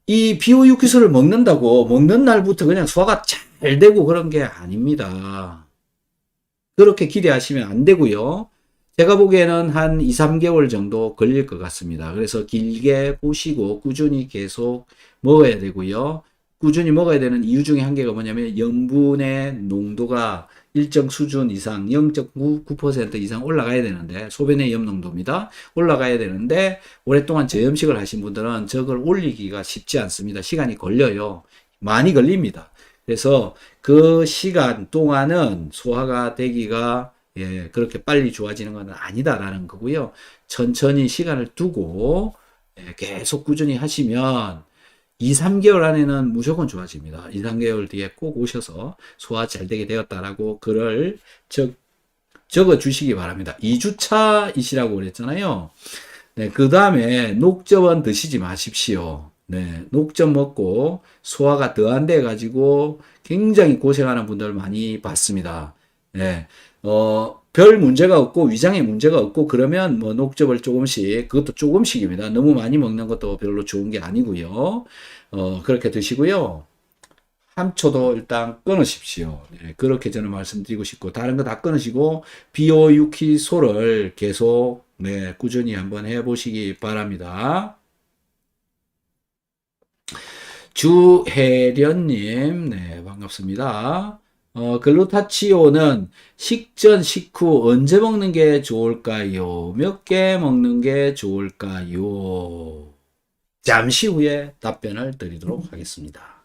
이 비오유키소를 먹는다고 먹는 날부터 그냥 소화가 잘 되고 그런 게 아닙니다. 그렇게 기대하시면 안 되고요. 제가 보기에는 한 2, 3개월 정도 걸릴 것 같습니다. 그래서 길게 보시고 꾸준히 계속 먹어야 되고요. 꾸준히 먹어야 되는 이유 중에 한 개가 뭐냐면 염분의 농도가 일정 수준 이상 0.9% 이상 올라가야 되는데 소변의 염 농도입니다. 올라가야 되는데 오랫동안 저염식을 하신 분들은 저걸 올리기가 쉽지 않습니다. 시간이 걸려요. 많이 걸립니다. 그래서 그 시간 동안은 소화가 되기가 그렇게 빨리 좋아지는 건 아니다라는 거고요. 천천히 시간을 두고 계속 꾸준히 하시면 2, 3개월 안에는 무조건 좋아집니다. 2, 3개월 뒤에 꼭 오셔서 소화 잘 되게 되었다라고 글을 적어 주시기 바랍니다. 2주차이시라고 그랬잖아요. 네, 그 다음에 녹점은 드시지 마십시오. 네, 녹점 먹고 소화가 더 안 돼 가지고 굉장히 고생하는 분들 많이 봤습니다. 네, 별 문제가 없고 위장에 문제가 없고 그러면 뭐 녹점을 조금씩 그것도 조금씩입니다. 너무 많이 먹는 것도 별로 좋은 게 아니고요. 그렇게 드시고요. 함초도 일단 끊으십시오. 네, 그렇게 저는 말씀드리고 싶고 다른 거 다 끊으시고 비오유키소를 계속 네, 꾸준히 한번 해보시기 바랍니다. 주혜련님, 네, 반갑습니다. 글루타치온은 식전, 식후 언제 먹는 게 좋을까요? 몇 개 먹는 게 좋을까요? 잠시 후에 답변을 드리도록 하겠습니다.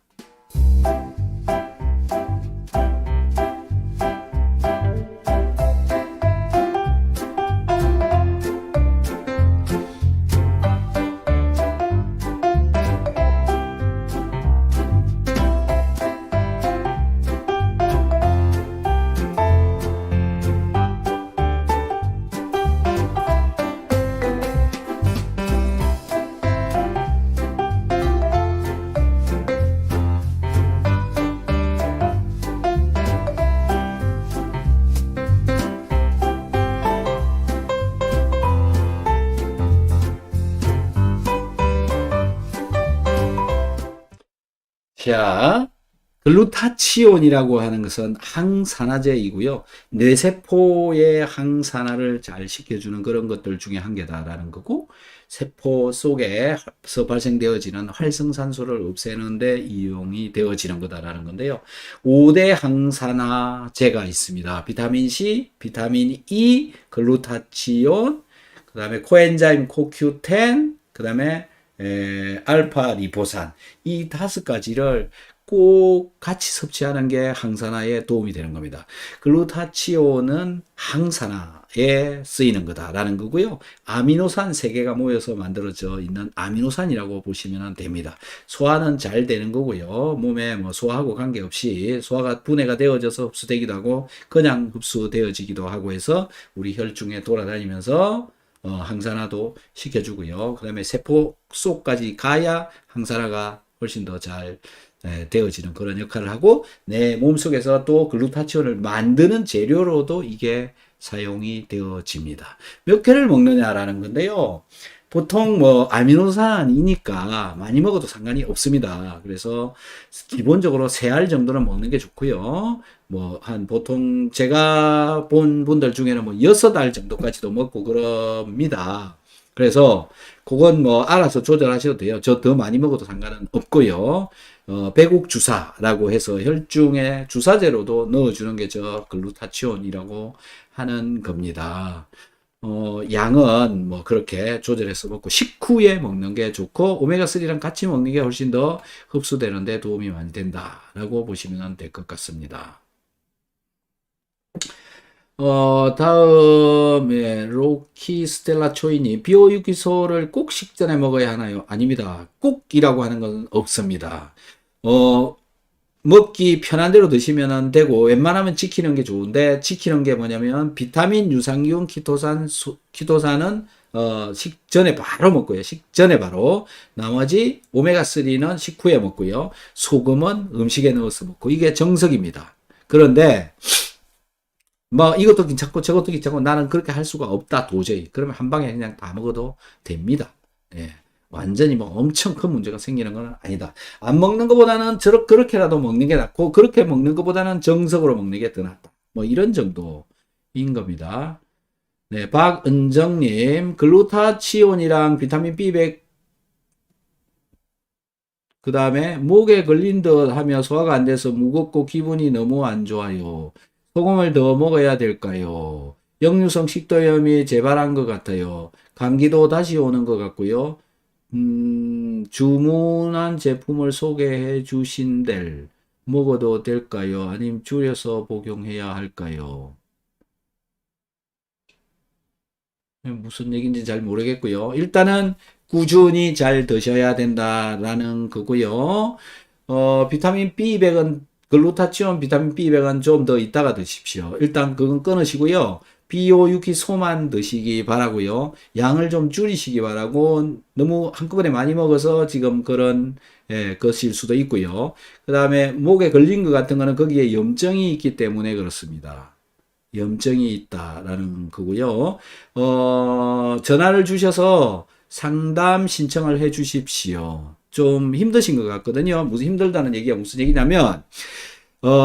자, 글루타치온이라고 하는 것은 항산화제이고요. 뇌세포의 항산화를 잘 시켜주는 그런 것들 중에 한 개다라는 거고, 세포 속에서 발생되어지는 활성산소를 없애는 데 이용이 되어지는 거다라는 건데요. 5대 항산화제가 있습니다. 비타민 C, 비타민 E, 글루타치온, 그 다음에 코엔자임 CoQ10, 그 다음에 알파 리포산, 이 5가지를 꼭 같이 섭취하는 게 항산화에 도움이 되는 겁니다. 글루타치온은 항산화에 쓰이는 거다라는 거고요. 아미노산 3개가 모여서 만들어져 있는 아미노산이라고 보시면 됩니다. 소화는 잘 되는 거고요. 몸에 뭐 소화하고 관계없이 소화가 분해가 되어져서 흡수되기도 하고 그냥 흡수되어지기도 하고 해서 우리 혈중에 돌아다니면서 항산화도 시켜주고요. 그 다음에 세포 속까지 가야 항산화가 훨씬 더 잘 되어지는 그런 역할을 하고 내 몸속에서 또 글루타치온을 만드는 재료로도 이게 사용이 되어집니다. 몇 개를 먹느냐라는 건데요. 보통 뭐 아미노산이니까 많이 먹어도 상관이 없습니다. 그래서 기본적으로 3알 정도는 먹는 게 좋고요. 뭐 한 보통 제가 본 분들 중에는 뭐 6알 정도까지도 먹고 그럽니다. 그래서 그건 뭐 알아서 조절하셔도 돼요. 저 더 많이 먹어도 상관은 없고요. 배국 주사라고 해서 혈중에 주사제로도 넣어주는 게 저 글루타치온이라고 하는 겁니다. 양은 뭐 그렇게 조절해서 먹고 식후에 먹는 게 좋고 오메가3랑 같이 먹는 게 훨씬 더 흡수되는데 도움이 많이 된다라고 보시면 될 것 같습니다. 다음에 로키 스텔라 초이니 비오유기소를 꼭 식전에 먹어야 하나요? 아닙니다. 꼭이라고 하는 건 없습니다. 먹기 편한 대로 드시면 되고 웬만하면 지키는 게 좋은데 지키는 게 뭐냐면 비타민, 유산균, 키토산은 식전에 바로 먹고요. 식전에 바로. 나머지 오메가3는 식후에 먹고요. 소금은 음식에 넣어서 먹고 이게 정석입니다. 그런데 뭐 이것도 괜찮고 저것도 괜찮고 나는 그렇게 할 수가 없다 도저히. 그러면 한 방에 그냥 다 먹어도 됩니다. 예. 완전히 뭐 엄청 큰 문제가 생기는 건 아니다. 안 먹는 것보다는 그렇게라도 먹는 게 낫고 그렇게 먹는 것보다는 정석으로 먹는 게 더 낫다. 뭐 이런 정도인 겁니다. 네, 박은정님 글루타치온이랑 비타민 B100 그 다음에 목에 걸린 듯 하며 소화가 안 돼서 무겁고 기분이 너무 안 좋아요. 소금을 더 먹어야 될까요? 역류성 식도염이 재발한 것 같아요. 감기도 다시 오는 것 같고요. 주문한 제품을 소개해 주신들 먹어도 될까요? 아니면 줄여서 복용해야 할까요? 무슨 얘기인지 잘 모르겠고요. 일단은 꾸준히 잘 드셔야 된다라는 거고요. 비타민 B100은 글루타치온 비타민 B100은 좀 더 이따가 드십시오. 일단 그건 끊으시고요. 비오유기소만 드시기 바라고요. 양을 좀 줄이시기 바라고 너무 한꺼번에 많이 먹어서 지금 그런 것일 수도 있고요. 그 다음에 목에 걸린 것 같은 거는 거기에 염증이 있기 때문에 그렇습니다. 염증이 있다라는 거고요. 전화를 주셔서 상담 신청을 해 주십시오. 좀 힘드신 것 같거든요. 무슨 힘들다는 얘기가 무슨 얘기냐면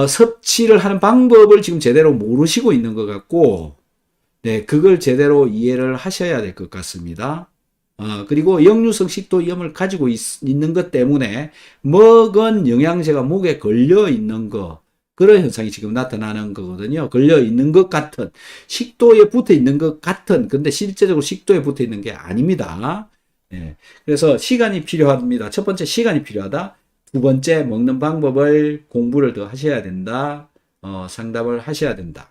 섭취를 하는 방법을 지금 제대로 모르시고 있는 것 같고 네, 그걸 제대로 이해를 하셔야 될 것 같습니다. 그리고 역류성 식도염을 가지고 있는 것 때문에 먹은 영양제가 목에 걸려 있는 거 그런 현상이 지금 나타나는 거거든요. 걸려 있는 것 같은 식도에 붙어 있는 것 같은 근데 실제적으로 식도에 붙어 있는 게 아닙니다. 네, 그래서 시간이 필요합니다. 첫 번째 시간이 필요하다. 두 번째 먹는 방법을 공부를 더 하셔야 된다. 상담을 하셔야 된다.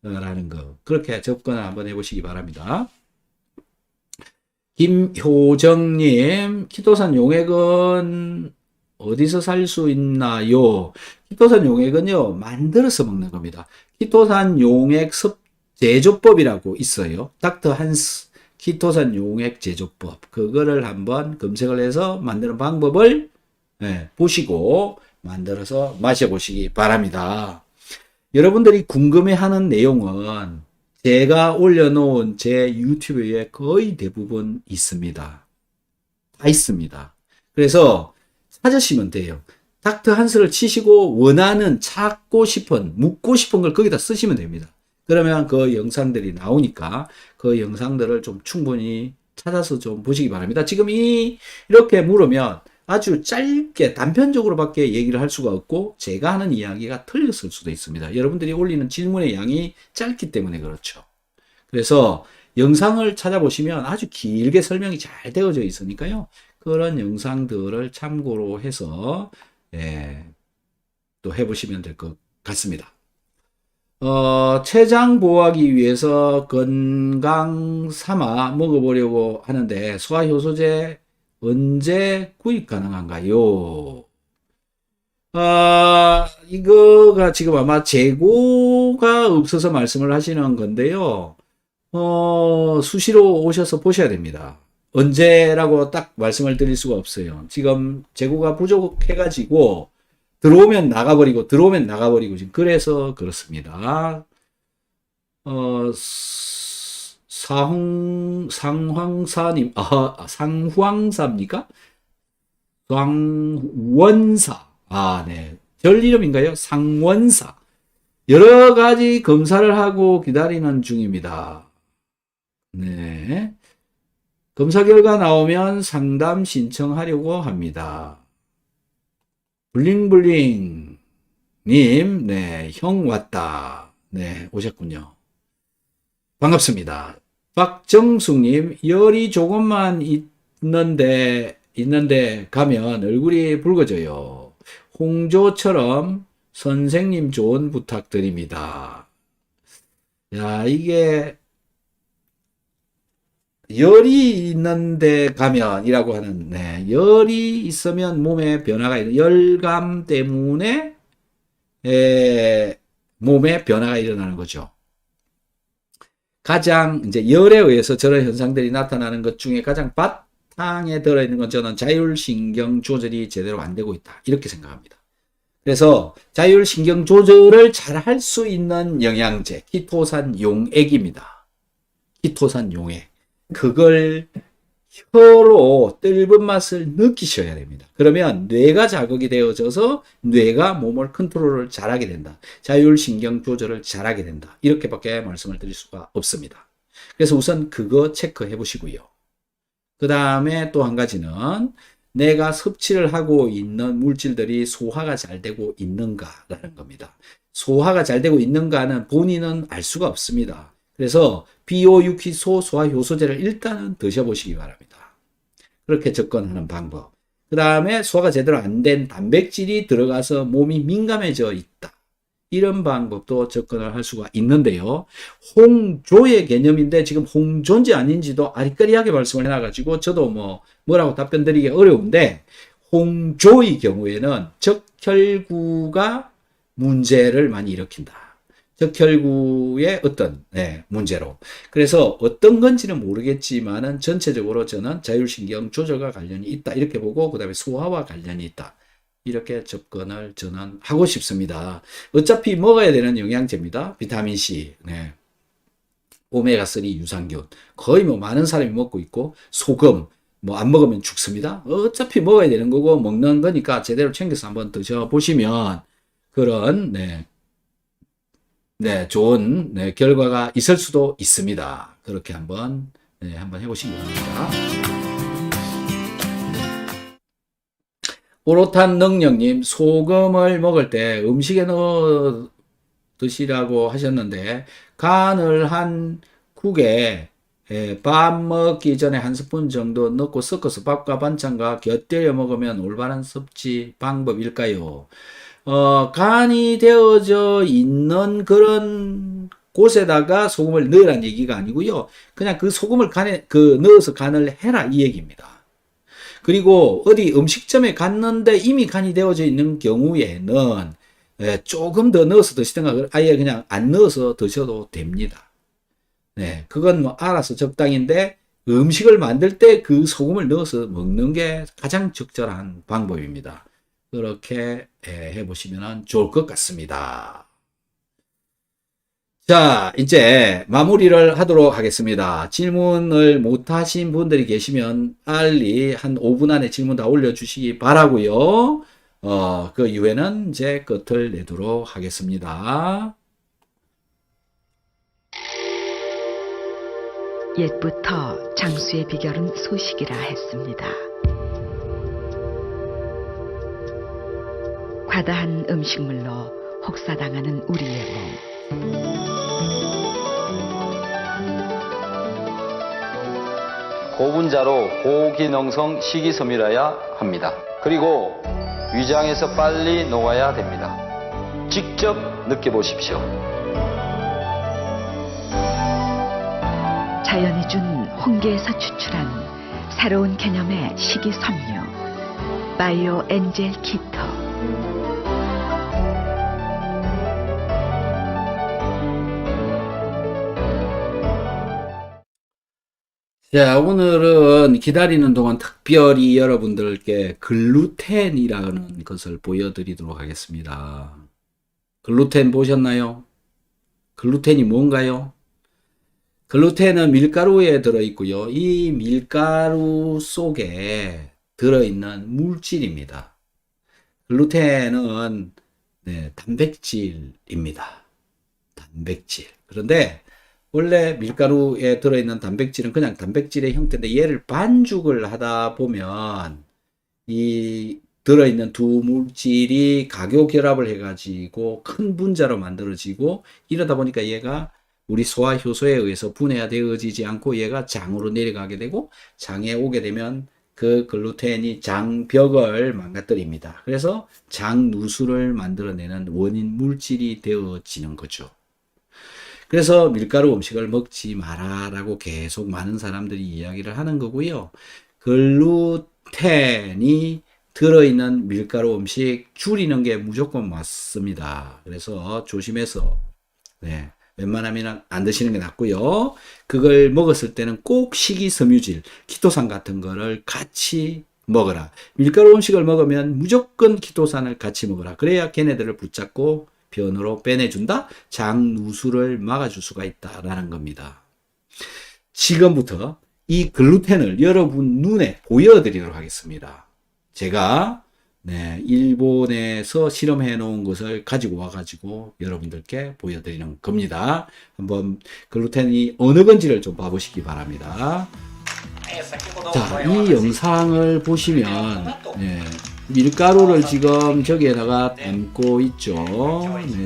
라는 거. 그렇게 접근을 한번 해보시기 바랍니다. 김효정님, 키토산 용액은 어디서 살 수 있나요? 키토산 용액은요, 만들어서 먹는 겁니다. 키토산 용액 제조법이라고 있어요. 닥터 한스 키토산 용액 제조법. 그거를 한번 검색을 해서 만드는 방법을 보시고 만들어서 마셔보시기 바랍니다. 여러분들이 궁금해하는 내용은 제가 올려놓은 제 유튜브에 거의 대부분 있습니다. 다 있습니다. 그래서 찾으시면 돼요. 닥터 한스를 치시고 원하는 찾고 싶은 묻고 싶은 걸 거기다 쓰시면 됩니다. 그러면 그 영상들이 나오니까 그 영상들을 좀 충분히 찾아서 좀 보시기 바랍니다. 지금 이렇게 물으면 아주 짧게 단편적으로밖에 얘기를 할 수가 없고 제가 하는 이야기가 틀렸을 수도 있습니다. 여러분들이 올리는 질문의 양이 짧기 때문에 그렇죠. 그래서 영상을 찾아보시면 아주 길게 설명이 잘 되어져 있으니까요. 그런 영상들을 참고로 해서 또 해보시면 될 것 같습니다. 췌장 보호하기 위해서 건강 삼아 먹어보려고 하는데 소화효소제 언제 구입 가능한가요? 이거가 지금 아마 재고가 없어서 말씀을 하시는 건데요. 수시로 오셔서 보셔야 됩니다. 언제라고 딱 말씀을 드릴 수가 없어요. 지금 재고가 부족해가지고 들어오면 나가버리고 지금 그래서 그렇습니다. 상황사님, 상황사입니까? 상원사. 네. 절 이름인가요? 상원사. 여러 가지 검사를 하고 기다리는 중입니다. 네. 검사 결과 나오면 상담 신청하려고 합니다. 블링블링 님, 네, 형 왔다. 네, 오셨군요. 반갑습니다. 박정숙 님, 열이 조금만 있는데 가면 얼굴이 붉어져요. 홍조처럼 선생님 조언 부탁드립니다. 야, 이게 열이 있는데 가면이라고 하는, 열이 있으면 몸에 변화가 있는, 열감 때문에 몸에 변화가 일어나는 거죠. 가장 이제 열에 의해서 저런 현상들이 나타나는 것 중에 가장 바탕에 들어있는 건 저는 자율신경 조절이 제대로 안 되고 있다, 이렇게 생각합니다. 그래서 자율신경 조절을 잘 할 수 있는 영양제, 키토산 용액입니다. 키토산 용액. 그걸 혀로 뜰은 맛을 느끼셔야 됩니다. 그러면 뇌가 자극이 되어져서 뇌가 몸을 컨트롤을 잘하게 된다. 자율신경 조절을 잘하게 된다. 이렇게밖에 말씀을 드릴 수가 없습니다. 그래서 우선 그거 체크해 보시고요. 그 다음에 또 한 가지는 내가 섭취를 하고 있는 물질들이 소화가 잘 되고 있는가라는 겁니다. 소화가 잘 되고 있는가는 본인은 알 수가 없습니다. 그래서 비오유키소 소화효소제를 일단은 드셔보시기 바랍니다. 그렇게 접근하는 방법. 그 다음에 소화가 제대로 안 된 단백질이 들어가서 몸이 민감해져 있다. 이런 방법도 접근을 할 수가 있는데요. 홍조의 개념인데 지금 홍조인지 아닌지도 아리까리하게 말씀을 해놔가지고 저도 뭐라고 답변 드리기 어려운데, 홍조의 경우에는 적혈구가 문제를 많이 일으킨다. 적혈구의 어떤 문제로. 그래서 어떤 건지는 모르겠지만은 전체적으로 저는 자율신경 조절과 관련이 있다, 이렇게 보고 그 다음에 소화와 관련이 있다, 이렇게 접근을 저는 하고 싶습니다. 어차피 먹어야 되는 영양제입니다. 비타민C, 오메가3 유산균 거의 많은 사람이 먹고 있고, 소금 안 먹으면 죽습니다. 어차피 먹어야 되는 거고 먹는 거니까 제대로 챙겨서 한번 드셔보시면 그런 좋은 결과가 있을 수도 있습니다. 그렇게 한번 해보시기 바랍니다. 오롯한 능력님, 소금을 먹을 때 음식에 넣어 드시라고 하셨는데, 간을 한 국에 밥 먹기 전에 한 스푼 정도 넣고 섞어서 밥과 반찬과 곁들여 먹으면 올바른 섭취 방법일까요? 간이 되어져 있는 그런 곳에다가 소금을 넣으라는 얘기가 아니고요. 그냥 그 소금을 간에 넣어서 간을 해라, 이 얘기입니다. 그리고 어디 음식점에 갔는데 이미 간이 되어져 있는 경우에는 조금 더 넣어서 드시든가 아예 그냥 안 넣어서 드셔도 됩니다. 그건 알아서 적당인데 음식을 만들 때 그 소금을 넣어서 먹는 게 가장 적절한 방법입니다. 그렇게 해보시면 좋을 것 같습니다. 자, 이제 마무리를 하도록 하겠습니다. 질문을 못하신 분들이 계시면 빨리 한 5분 안에 질문 다 올려주시기 바라고요. 그 이후에는 이제 끝을 내도록 하겠습니다. 옛부터 장수의 비결은 소식이라 했습니다. 과다한 음식물로 혹사당하는 우리의 몸. 고분자로 고기농성 식이섬유라야 합니다. 그리고 위장에서 빨리 녹아야 됩니다. 직접 느껴보십시오. 자연이 준 홍게에서 추출한 새로운 개념의 식이섬유 바이오 엔젤 키토. 자, 오늘은 기다리는 동안 특별히 여러분들께 글루텐이라는 것을 보여드리도록 하겠습니다. 글루텐 보셨나요? 글루텐이 뭔가요? 글루텐은 밀가루에 들어있고요. 이 밀가루 속에 들어있는 물질입니다. 글루텐은 단백질입니다. 단백질. 그런데 원래 밀가루에 들어있는 단백질은 그냥 단백질의 형태인데 얘를 반죽을 하다 보면 이 들어있는 두 물질이 각교 결합을 해가지고 큰 분자로 만들어지고 이러다 보니까 얘가 우리 소화 효소에 의해서 분해되어지지 않고 얘가 장으로 내려가게 되고 장에 오게 되면 그 글루텐이 장벽을 망가뜨립니다. 그래서 장 누수를 만들어내는 원인 물질이 되어지는 거죠. 그래서 밀가루 음식을 먹지 마라라고 계속 많은 사람들이 이야기를 하는 거고요. 글루텐이 들어있는 밀가루 음식 줄이는 게 무조건 맞습니다. 그래서 조심해서 웬만하면 안 드시는 게 낫고요. 그걸 먹었을 때는 꼭 식이섬유질, 키토산 같은 거를 같이 먹어라. 밀가루 음식을 먹으면 무조건 키토산을 같이 먹어라. 그래야 걔네들을 붙잡고 변으로 빼내준다. 장 누수를 막아줄 수가 있다라는 겁니다. 지금부터 이 글루텐을 여러분 눈에 보여드리도록 하겠습니다. 제가 일본에서 실험해 놓은 것을 가지고 와가지고 여러분들께 보여드리는 겁니다. 한번 글루텐이 어느 건지를 좀 봐보시기 바랍니다. 자, 이 영상을 보시면 밀가루를 지금 저기에다가 담고 있죠.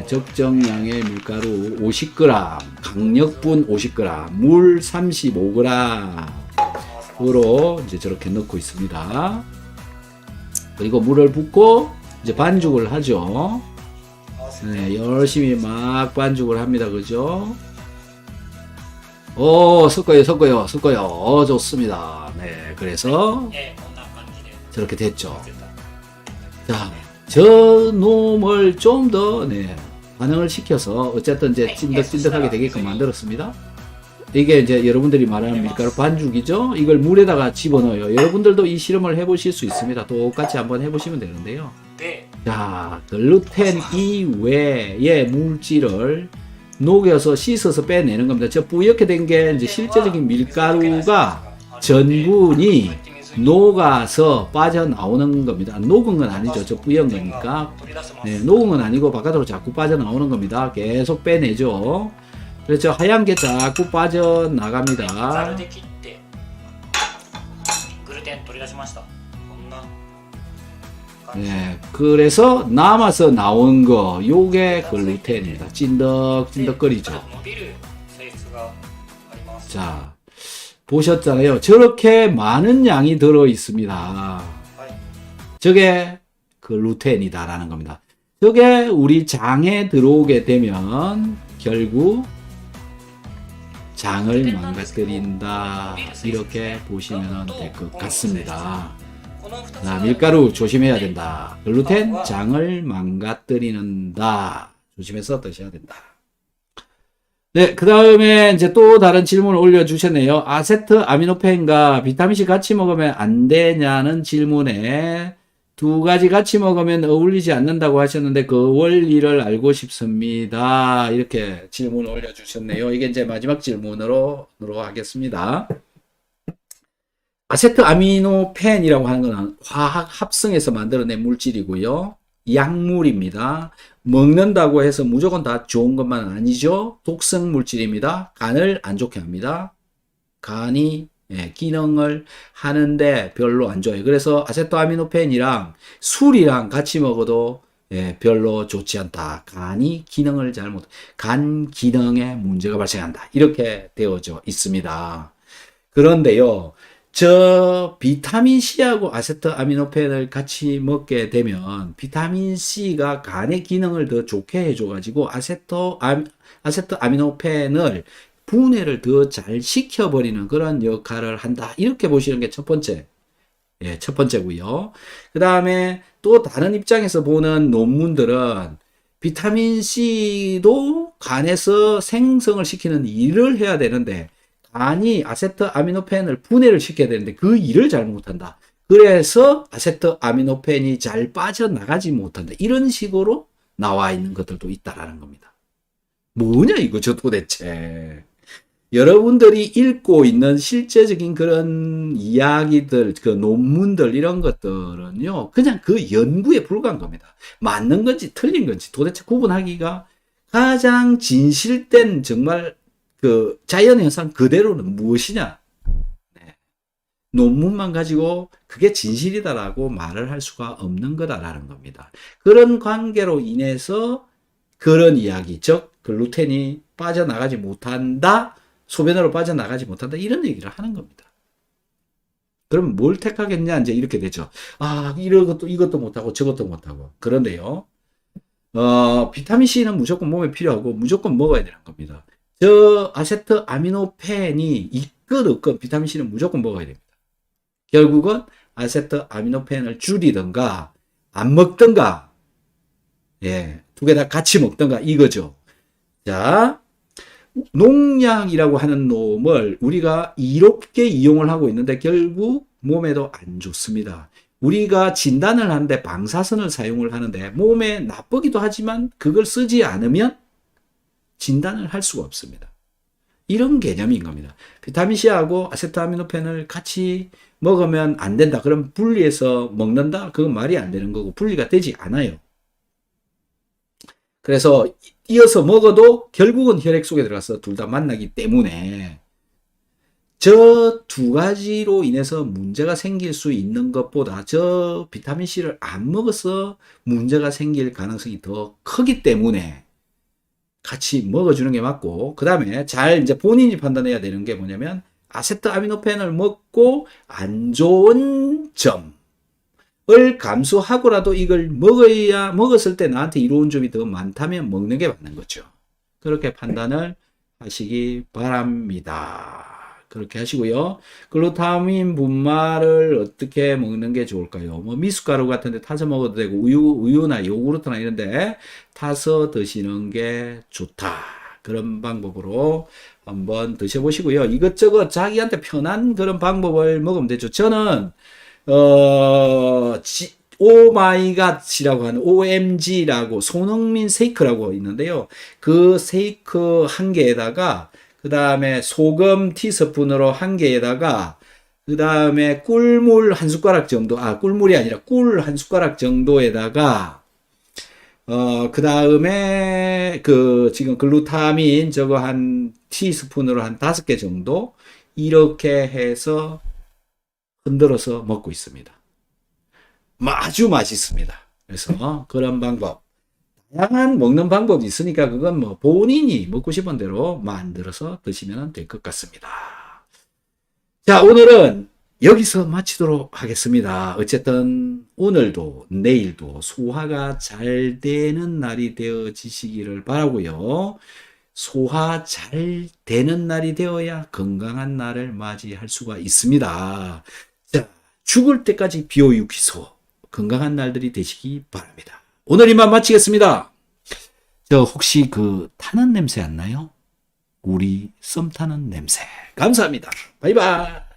적정량의 밀가루 50g, 강력분 50g, 물 35g으로 이제 저렇게 넣고 있습니다. 그리고 물을 붓고 이제 반죽을 하죠. 열심히 막 반죽을 합니다. 그죠? 섞어요. 좋습니다. 그래서 저렇게 됐죠. 자, 저 놈을 좀 더 반응을 시켜서 어쨌든 이제 찐득찐득하게 되게끔 만들었습니다. 이게 이제 여러분들이 말하는 밀가루 반죽이죠. 이걸 물에다가 집어넣어요. 여러분들도 이 실험을 해보실 수 있습니다. 똑같이 한번 해보시면 되는데요. 자, 글루텐 이외의 물질을 녹여서 씻어서 빼내는 겁니다. 저 뿌옇게 된 게 이제 실제적인 밀가루가 전분이 녹아서 빠져나오는 겁니다. 녹은 건 아니죠. 저 뿌연 거니까. 녹은 건 아니고 바깥으로 자꾸 빠져나오는 겁니다. 계속 빼내죠. 그렇죠. 하얀 게 자꾸 빠져나갑니다. 그래서 남아서 나온 거, 요게 글루텐입니다. 찐득찐득거리죠. 자, 보셨잖아요. 저렇게 많은 양이 들어 있습니다. 저게 글루텐이다라는 겁니다. 저게 우리 장에 들어오게 되면 결국 장을 망가뜨린다. 이렇게 보시면 될 것 같습니다. 자, 밀가루 조심해야 된다. 글루텐 장을 망가뜨리는다. 조심해서 드셔야 된다. 그 다음에 이제 또 다른 질문을 올려주셨네요. 아세트 아미노펜과 비타민C 같이 먹으면 안 되냐는 질문에 두 가지 같이 먹으면 어울리지 않는다고 하셨는데 그 원리를 알고 싶습니다. 이렇게 질문을 올려주셨네요. 이게 이제 마지막 질문으로 하겠습니다. 아세트 아미노펜이라고 하는 건 화학 합성에서 만들어낸 물질이고요. 약물입니다. 먹는다고 해서 무조건 다 좋은 것만 아니죠. 독성 물질입니다. 간을 안 좋게 합니다. 간이 기능을 하는데 별로 안 좋아요. 그래서 아세토아미노펜이랑 술이랑 같이 먹어도 별로 좋지 않다. 간이 기능을 간 기능에 문제가 발생한다. 이렇게 되어져 있습니다. 그런데요, 저 비타민 C하고 아세트아미노펜을 같이 먹게 되면 비타민 C가 간의 기능을 더 좋게 해줘가지고 아세트아미노펜을 분해를 더 잘 시켜버리는 그런 역할을 한다. 이렇게 보시는 게 첫 번째. 첫 번째고요. 그 다음에 또 다른 입장에서 보는 논문들은 비타민 C도 간에서 생성을 시키는 일을 해야 되는데 간이 아세트아미노펜을 분해를 시켜야 되는데 그 일을 잘 못한다. 그래서 아세트아미노펜이 잘 빠져나가지 못한다. 이런 식으로 나와 있는 것들도 있다라는 겁니다. 뭐냐 이거죠 도대체. 여러분들이 읽고 있는 실제적인 그런 이야기들, 그 논문들 이런 것들은요. 그냥 그 연구에 불과한 겁니다. 맞는 건지 틀린 건지 도대체 구분하기가 가장 진실된 정말 그 자연 현상 그대로는 무엇이냐? 논문만 가지고 그게 진실이다라고 말을 할 수가 없는 거다라는 겁니다. 그런 관계로 인해서 그런 이야기, 즉 글루텐이 빠져나가지 못한다, 소변으로 빠져나가지 못한다 이런 얘기를 하는 겁니다. 그럼 뭘 택하겠냐 이제 이렇게 되죠. 아, 이것도 못하고 저것도 못하고. 그런데요, 비타민 C는 무조건 몸에 필요하고 무조건 먹어야 되는 겁니다. 저 아세트아미노펜이 있건 없건 비타민 C는 무조건 먹어야 됩니다. 결국은 아세트아미노펜을 줄이든가 안 먹든가 두 개 다 같이 먹든가 이거죠. 자, 농약이라고 하는 놈을 우리가 이롭게 이용을 하고 있는데 결국 몸에도 안 좋습니다. 우리가 진단을 하는데 방사선을 사용을 하는데 몸에 나쁘기도 하지만 그걸 쓰지 않으면 진단을 할 수가 없습니다. 이런 개념인 겁니다. 비타민C하고 아세트아미노펜을 같이 먹으면 안 된다. 그럼 분리해서 먹는다? 그건 말이 안 되는 거고 분리가 되지 않아요. 그래서 이어서 먹어도 결국은 혈액 속에 들어가서 둘 다 만나기 때문에 저 두 가지로 인해서 문제가 생길 수 있는 것보다 저 비타민C를 안 먹어서 문제가 생길 가능성이 더 크기 때문에 같이 먹어주는 게 맞고, 그 다음에 잘 이제 본인이 판단해야 되는 게 뭐냐면 아세트아미노펜을 먹고 안 좋은 점을 감수하고라도 이걸 먹었을 때 나한테 이로운 점이 더 많다면 먹는 게 맞는 거죠. 그렇게 판단을 하시기 바랍니다. 그렇게 하시고요. 글루타민 분말을 어떻게 먹는 게 좋을까요? 뭐 미숫가루 같은 데 타서 먹어도 되고 우유나 요구르트나 이런 데 타서 드시는 게 좋다. 그런 방법으로 한번 드셔보시고요. 이것저것 자기한테 편한 그런 방법을 먹으면 되죠. 저는 오마이갓이라고 하는 OMG라고 손흥민 세이크라고 있는데요. 그 세이크 한 개에다가 그 다음에 소금 티스푼으로 한 개에다가 그 다음에 꿀물 한 숟가락 정도, 꿀물이 아니라 꿀 한 숟가락 정도에다가 그 다음에 지금 글루타민 저거 한 티스푼으로 한 5개 정도 이렇게 해서 흔들어서 먹고 있습니다. 아주 맛있습니다. 그래서 그런 방법, 다양한 먹는 방법이 있으니까 그건 뭐 본인이 먹고 싶은 대로 만들어서 드시면 될 것 같습니다. 자, 오늘은 여기서 마치도록 하겠습니다. 어쨌든 오늘도 내일도 소화가 잘 되는 날이 되어지시기를 바라고요. 소화 잘 되는 날이 되어야 건강한 날을 맞이할 수가 있습니다. 자, 죽을 때까지 비오유기소 건강한 날들이 되시기 바랍니다. 오늘 이만 마치겠습니다. 저 혹시 타는 냄새 안 나요? 우리 썸 타는 냄새. 감사합니다. 바이바이.